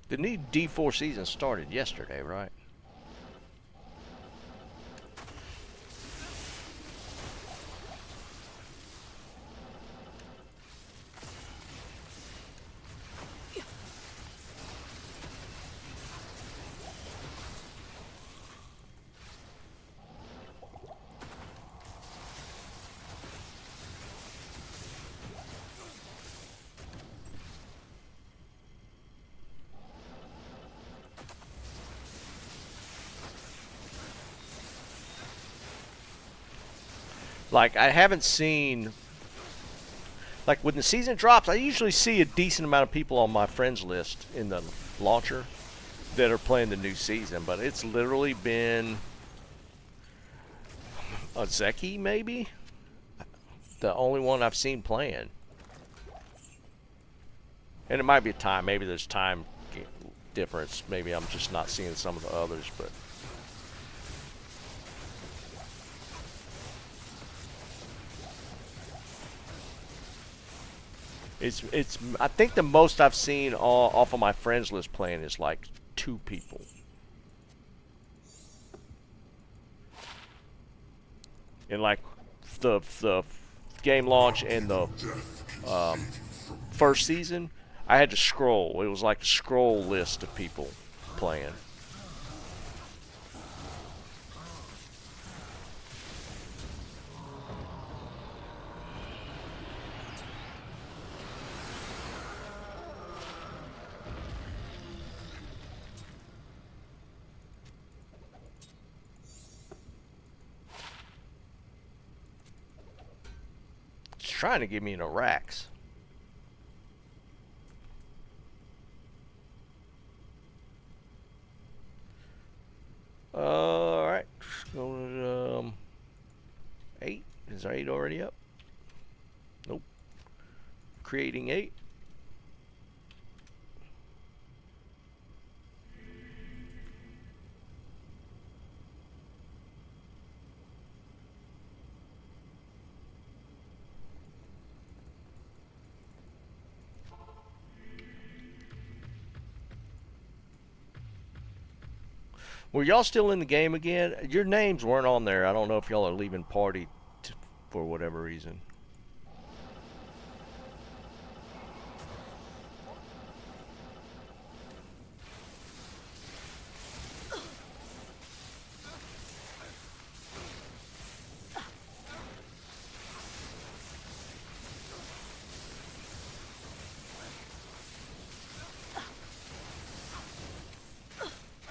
The new D4 season started yesterday, right? Like, I haven't seen... Like, when the season drops, I usually see a decent amount of people on my friends list in the launcher that are playing the new season. But it's literally been... a Zeki, maybe? The only one I've seen playing. And it might be a time. Maybe there's time difference. Maybe I'm just not seeing some of the others, but... It's I think the most I've seen off of my friends list playing is like 2 people. And like the game launch and the first season, I had to scroll. It was like a scroll list of people playing. Trying to give me an Arax. Alright, go to 8. Is 8 already up? Nope. Creating 8. Were y'all still in the game again? Your names weren't on there. I don't know if y'all are leaving party for whatever reason.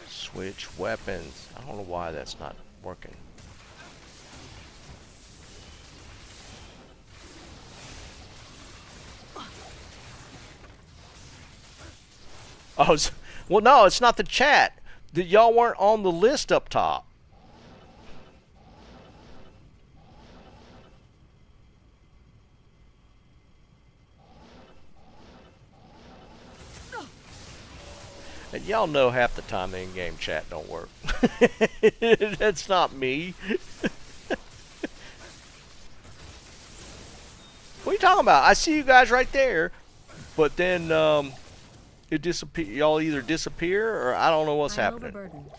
Switch weapons. I don't know why that's not working. Oh, well, no, it's not the chat. Y'all weren't on the list up top. And y'all know half the time the in-game chat don't work. That's not me. What are you talking about? I see you guys right there, but then it disappear. Y'all either disappear or I don't know what's
I am
happening.
overburdened.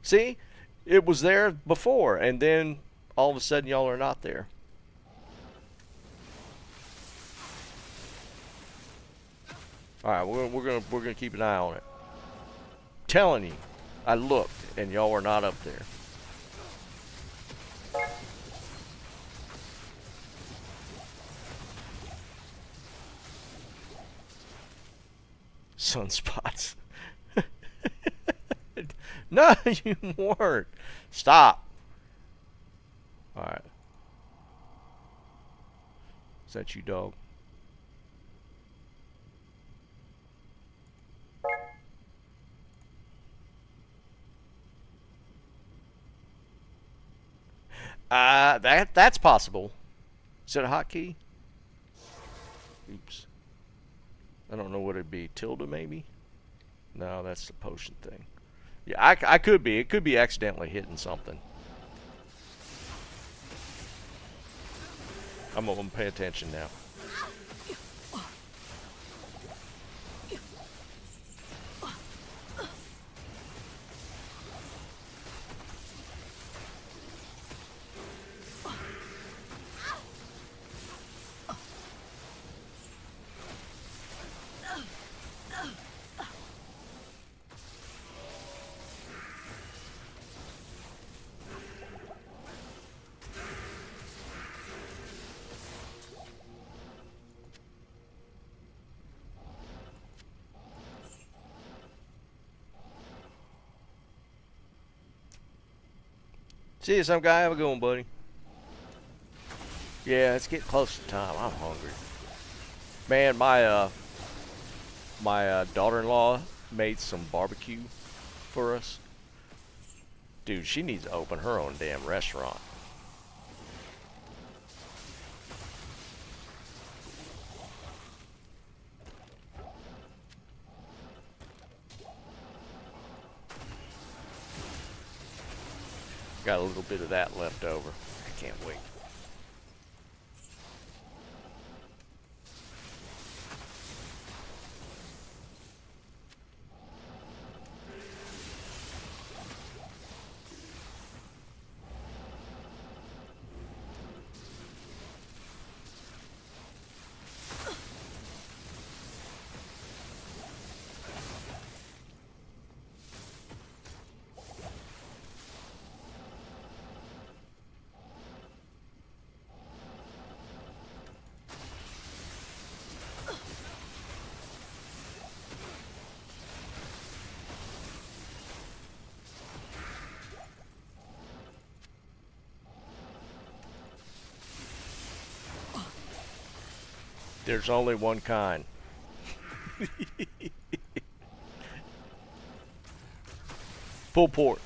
See, it was there before, and then all of a sudden y'all are not there. All right, we're gonna keep an eye on it. Telling you, I looked, and y'all were not up there. Sunspots. No, you weren't. Stop. All right. Is that you, dog? That's possible. Is it a hotkey? Oops. I don't know what it'd be. Tilde maybe? No, that's the potion thing. Yeah, I could be. It could be accidentally hitting something. I'm gonna pay attention now. See you, some guy. Have a good one, buddy. Yeah, it's getting close to time. I'm hungry. Man, my daughter-in-law made some barbecue for us. Dude, she needs to open her own damn restaurant. Got a little bit of that left over. I can't wait. There's only one kind. Pulled pork.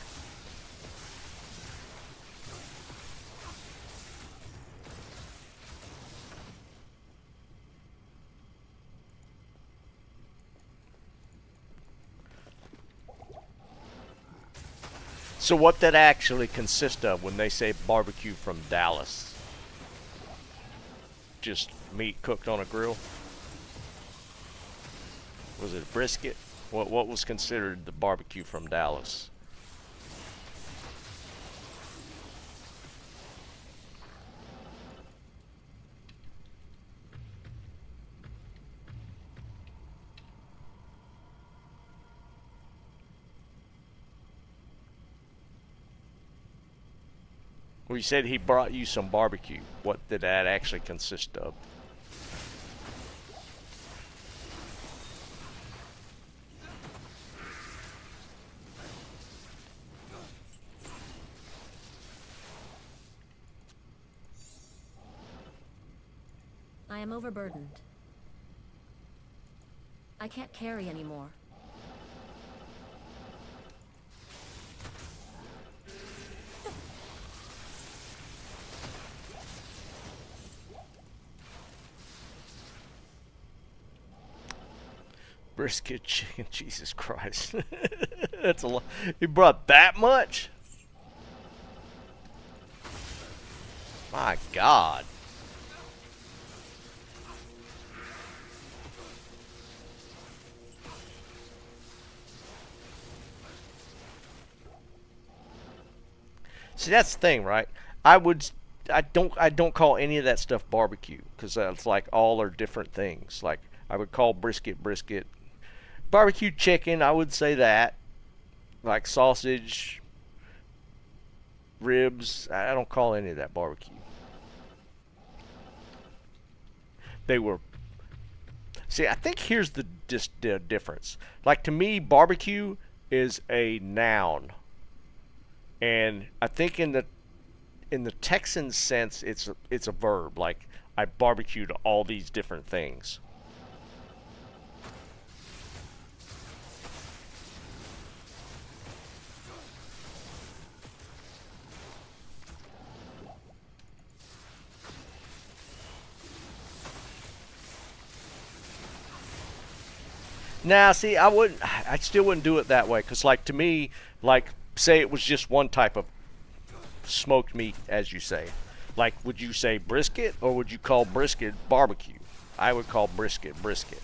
So what that actually consists of when they say barbecue from Dallas? Just meat cooked on a grill? Was it a brisket? What was considered the barbecue from Dallas? Well, you said he brought you some barbecue. What did that actually consist of?
I am overburdened. I can't carry anymore.
Brisket chicken, Jesus Christ. That's a lot. You brought that much? My God. See, that's the thing, right? I don't call any of that stuff barbecue because it's like all are different things. Like I would call brisket brisket, barbecue chicken. I would say that, like sausage, ribs. I don't call any of that barbecue. They were. See, I think here's the difference. Like to me, barbecue is a noun, and I think in the Texan sense, it's a verb. Like I barbecued all these different things. Now, see, I still wouldn't do it that way, cause like to me, like say it was just one type of smoked meat, as you say. Like, would you say brisket or would you call brisket barbecue? I would call brisket brisket.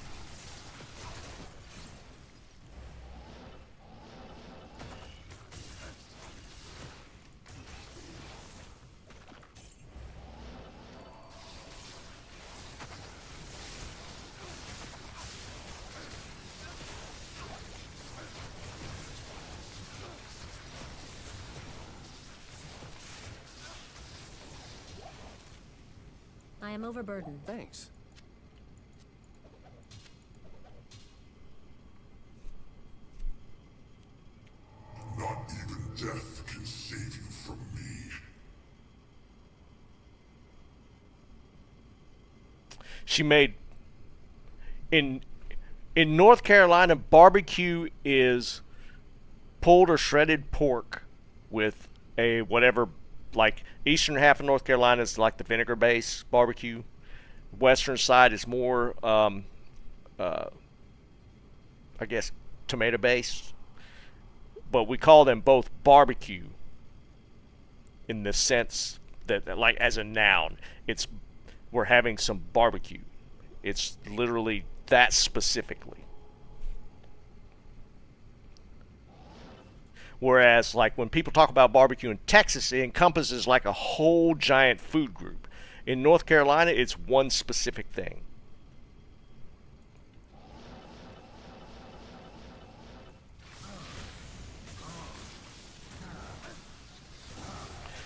I am overburdened.
Thanks.
Not even death can save you from me.
She made in North Carolina, barbecue is pulled or shredded pork with a whatever, like eastern half of North Carolina is like the vinegar base barbecue. Western side is more I guess tomato based, but we call them both barbecue in the sense that like as a noun, it's we're having some barbecue. It's literally that specifically. Whereas, like, when people talk about barbecue in Texas, it encompasses like a whole giant food group. In North Carolina, it's one specific thing.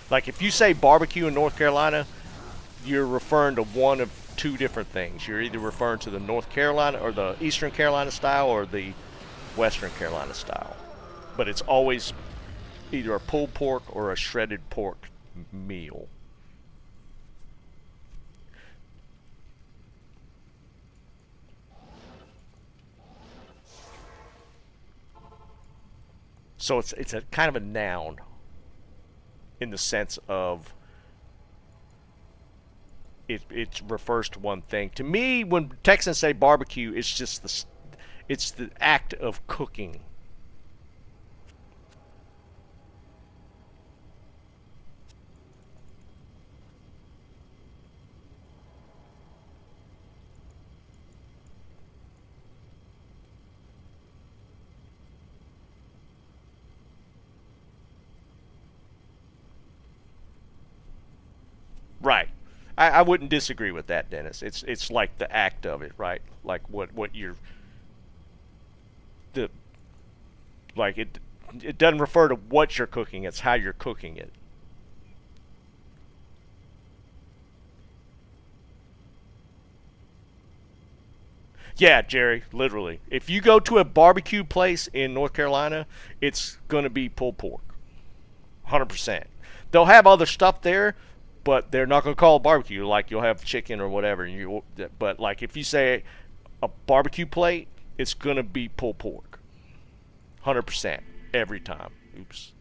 Like, if you say barbecue in North Carolina, you're referring to one of two different things. You're either referring to the North Carolina or the Eastern Carolina style or the Western Carolina style. But it's always either a pulled pork or a shredded pork meal. So it's a kind of a noun in the sense of it refers to one thing. To me, when Texans say barbecue, it's the act of cooking. Right. I wouldn't disagree with that, Dennis. It's like the act of it, right? Like what you're the like it doesn't refer to what you're cooking, it's how you're cooking it. Yeah, Jerry, literally. If you go to a barbecue place in North Carolina, it's going to be pulled pork. 100%. They'll have other stuff there, but they're not going to call it barbecue. Like you'll have chicken or whatever. But like if you say a barbecue plate, it's going to be pulled pork. 100% every time. Oops.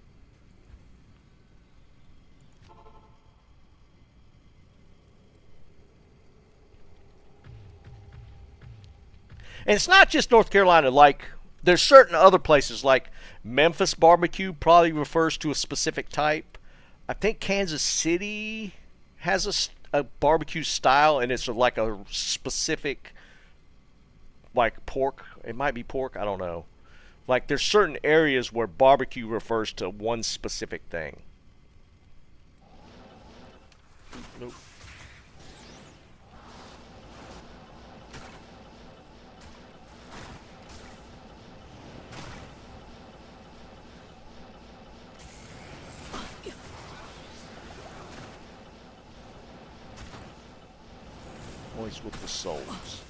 And it's not just North Carolina. Like, there's certain other places, like Memphis barbecue probably refers to a specific type. I think Kansas City has a barbecue style, and it's like a specific, like pork. It might be pork. I don't know. Like, there's certain areas where barbecue refers to one specific thing. Nope. Always with the souls.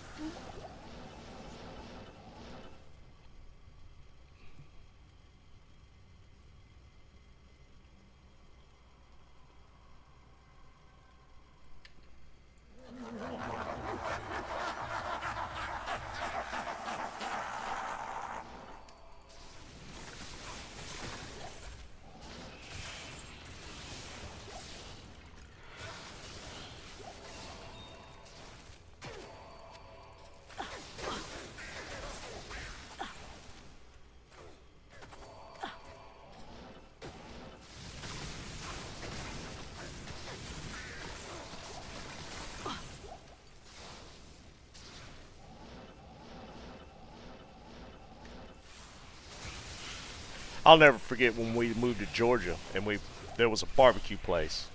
I'll never forget when we moved to Georgia and there was a barbecue place,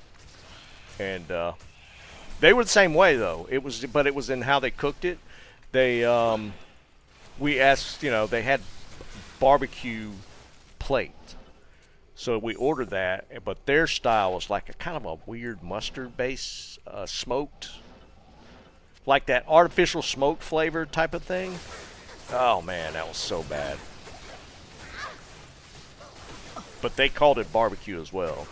and they were the same way though. But it was in how they cooked it. They we asked, they had barbecue plate, so we ordered that. But their style was like a kind of a weird mustard base, smoked, like that artificial smoke flavor type of thing. Oh man, that was so bad. But they called it barbecue as well.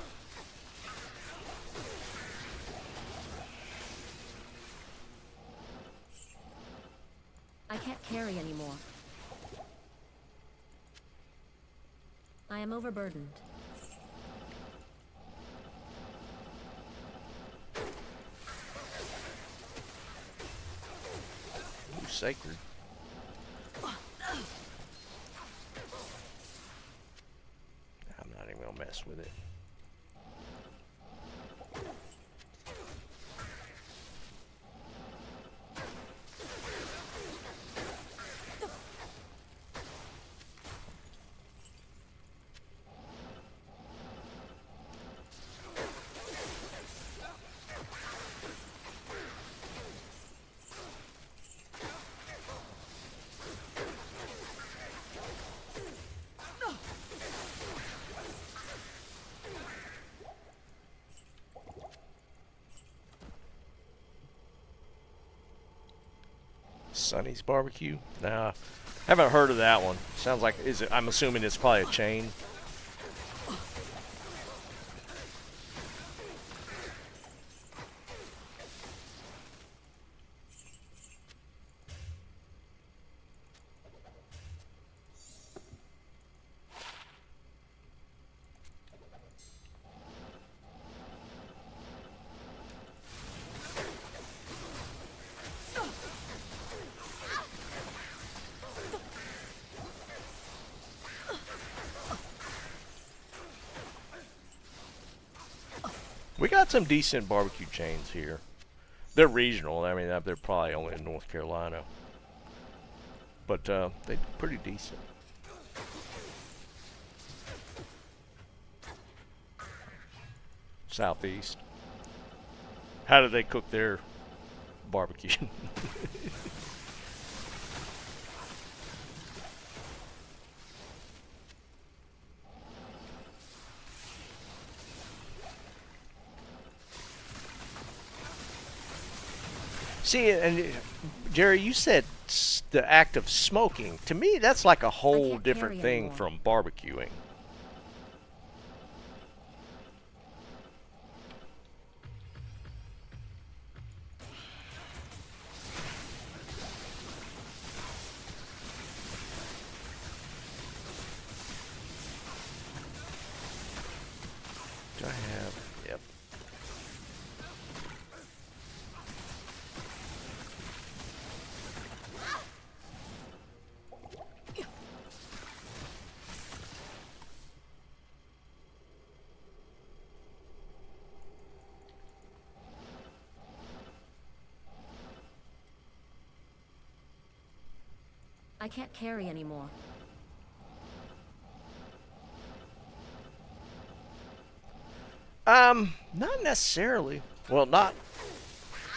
I can't carry anymore. I am overburdened.
Ooh, sacred. I'm not even gonna mess with it. Sonny's Barbecue? Nah, haven't heard of that one. Sounds like I'm assuming it's probably a chain. We got some decent barbecue chains here. They're regional. I mean, they're probably only in North Carolina. But they're pretty decent. Southeast. How do they cook their barbecue? See, and Jerry, you said the act of smoking. To me, that's like a whole different thing from barbecuing. Do I have? Yep.
I can't carry anymore.
Not necessarily. Well, not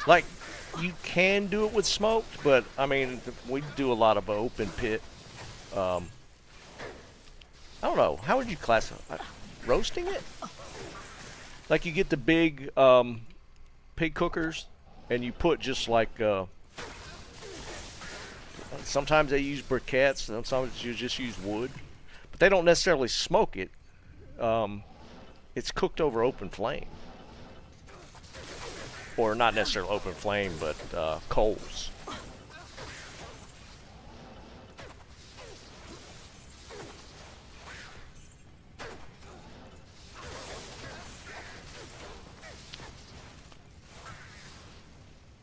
like you can do it with smoked, but I mean, we do a lot of open pit. I don't know. How would you classify roasting it? Like you get the big pig cookers, and you put just like sometimes they use briquettes, sometimes you just use wood, but they don't necessarily smoke it. It's cooked over open flame, or not necessarily open flame, but coals.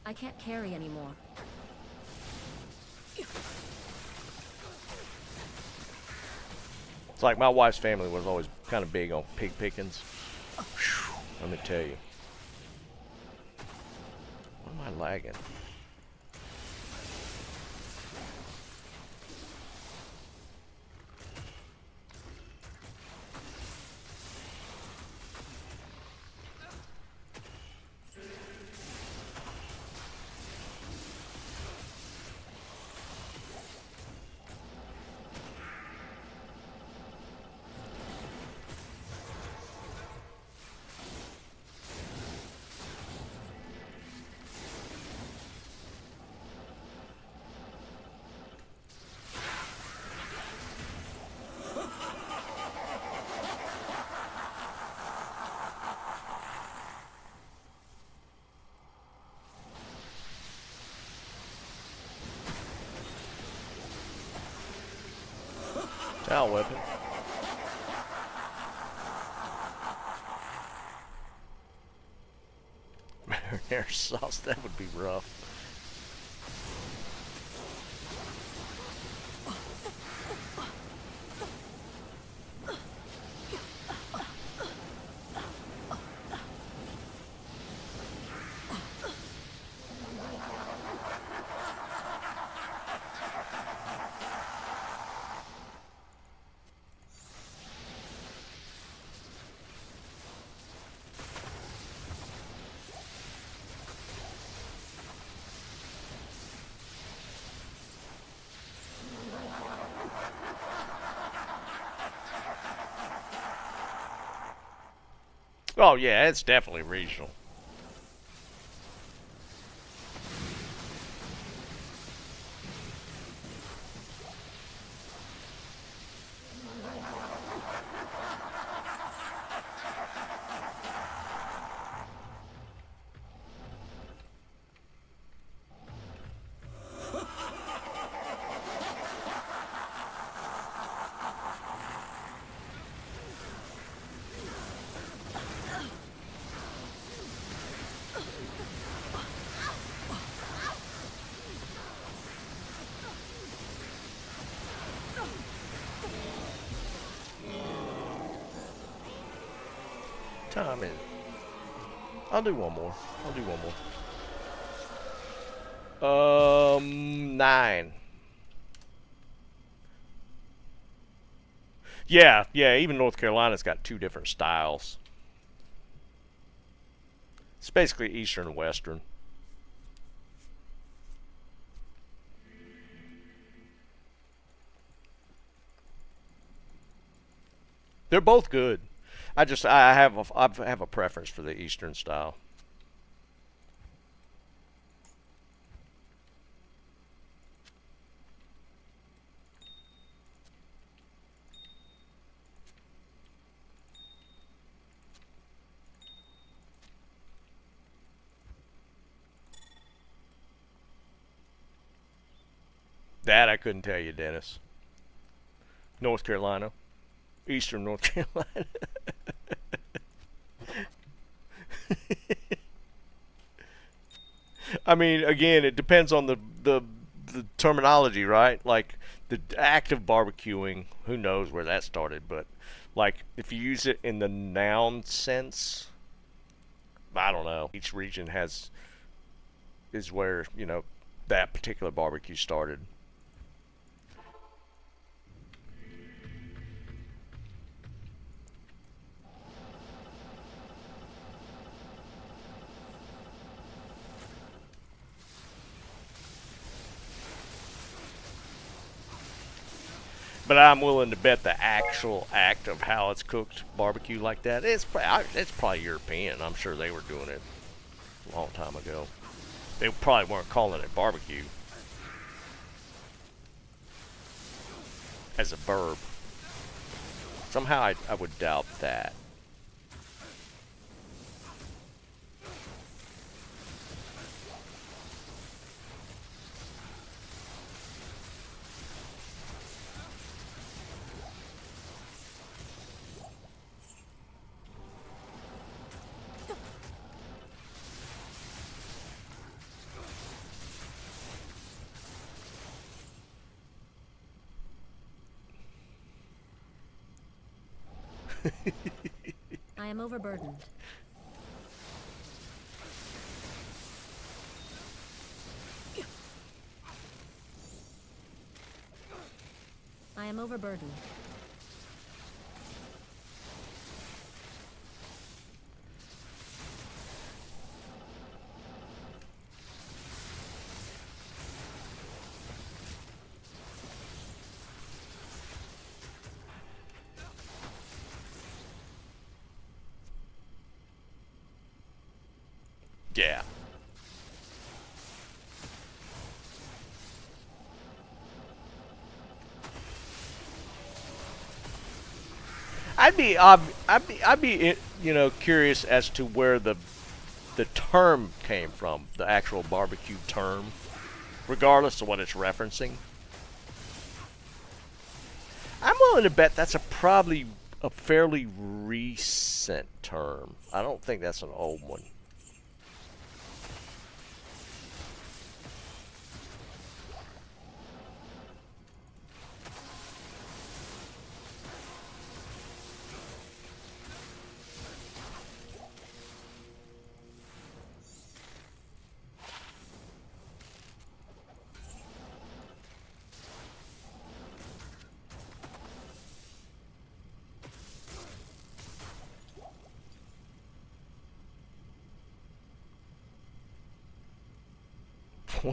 I can't carry anymore.
It's like my wife's family was always kind of big on pig pickings. Whew, let me tell you. What am I lagging? Towel weapon. Marinara sauce, that would be rough. Oh yeah, it's definitely regional. Time is. I'll do one more. I'll do one more. 9. Yeah, even North Carolina's got 2 different styles. It's basically Eastern and Western. They're both good. I have a preference for the Eastern style. That I couldn't tell you, Dennis. North Carolina. Eastern North Carolina. I mean, again, it depends on the terminology, right? Like the act of barbecuing, who knows where that started, but like if you use it in the noun sense, I don't know. Each region is where, that particular barbecue started. But I'm willing to bet the actual act of how it's cooked barbecue like that, it's probably European. I'm sure they were doing it a long time ago. They probably weren't calling it barbecue as a verb. Somehow I would doubt that.
I am overburdened. I am overburdened.
Yeah. I'd be curious as to where the term came from, the actual barbecue term, regardless of what it's referencing. I'm willing to bet that's probably a fairly recent term. I don't think that's an old one.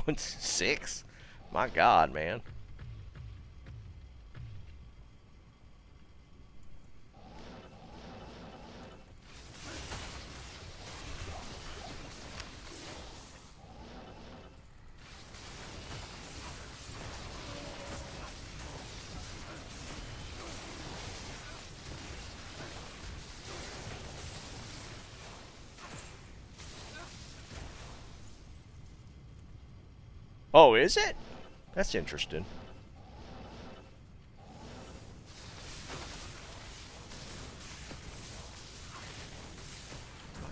Once 6? My God, man. Oh, is it? That's interesting.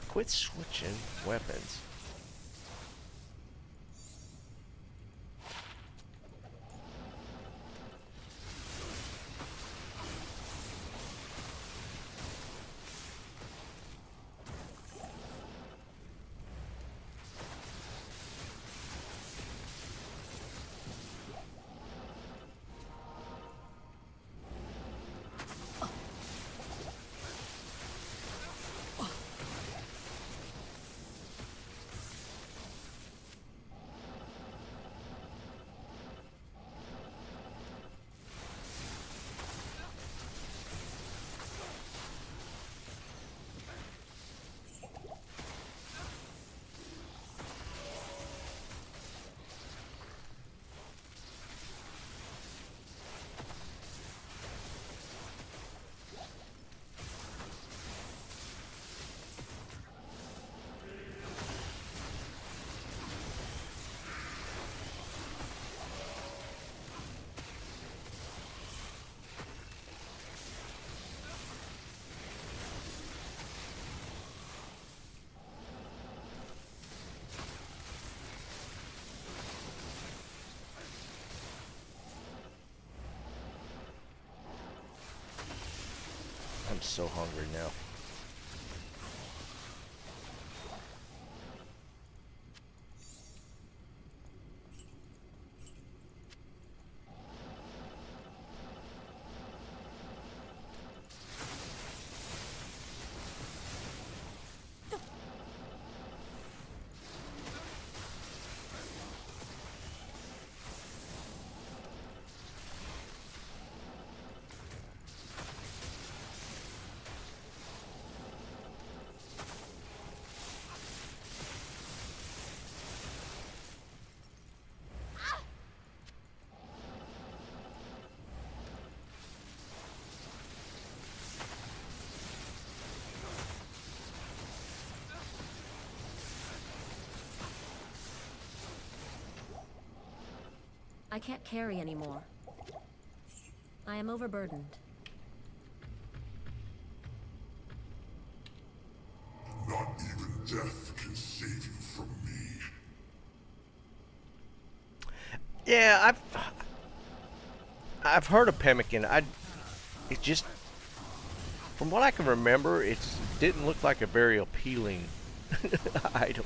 Quit switching weapons. I'm so hungry now.
can't carry anymore. I am overburdened.
Not even death can save you from me.
Yeah, I've heard of pemmican. It just, from what I can remember, it didn't look like a very appealing item.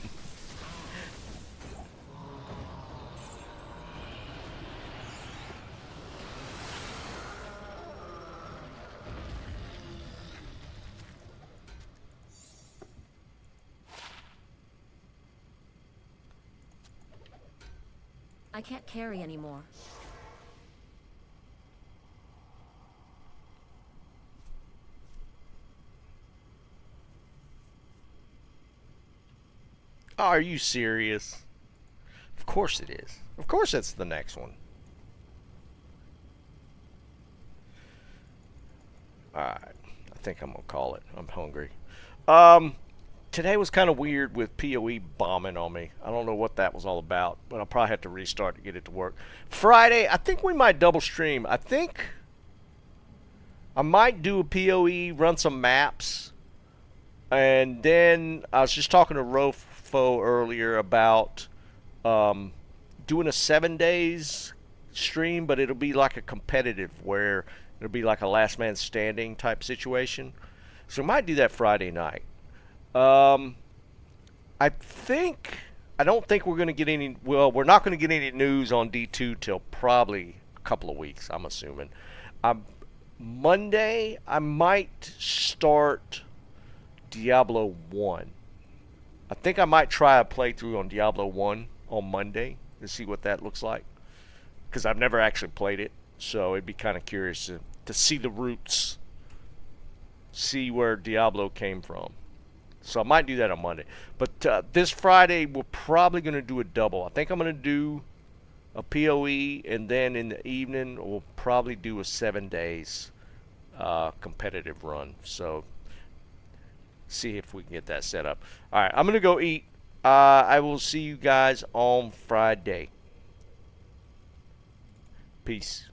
I can't carry anymore.
Are you serious? Of course it is. Of course that's the next one. Alright. I think I'm going to call it. I'm hungry. Today was kind of weird with PoE bombing on me. I don't know what that was all about, but I'll probably have to restart to get it to work. Friday, I think we might double stream. I think I might do a PoE, run some maps, and then I was just talking to Rofo earlier about doing a 7 days stream, but it'll be like a competitive where it'll be like a last man standing type situation. So I might do that Friday night. I don't think we're going to get any, well, we're not going to get any news on D2 till probably a couple of weeks, I'm assuming. Monday, I might start Diablo 1. I think I might try a playthrough on Diablo 1 on Monday to see what that looks like. Because I've never actually played it, so it'd be kind of curious to see the roots, see where Diablo came from. So I might do that on Monday. But this Friday, we're probably going to do a double. I think I'm going to do a PoE, and then in the evening, we'll probably do a 7 days competitive run. So see if we can get that set up. All right, I'm going to go eat. I will see you guys on Friday. Peace.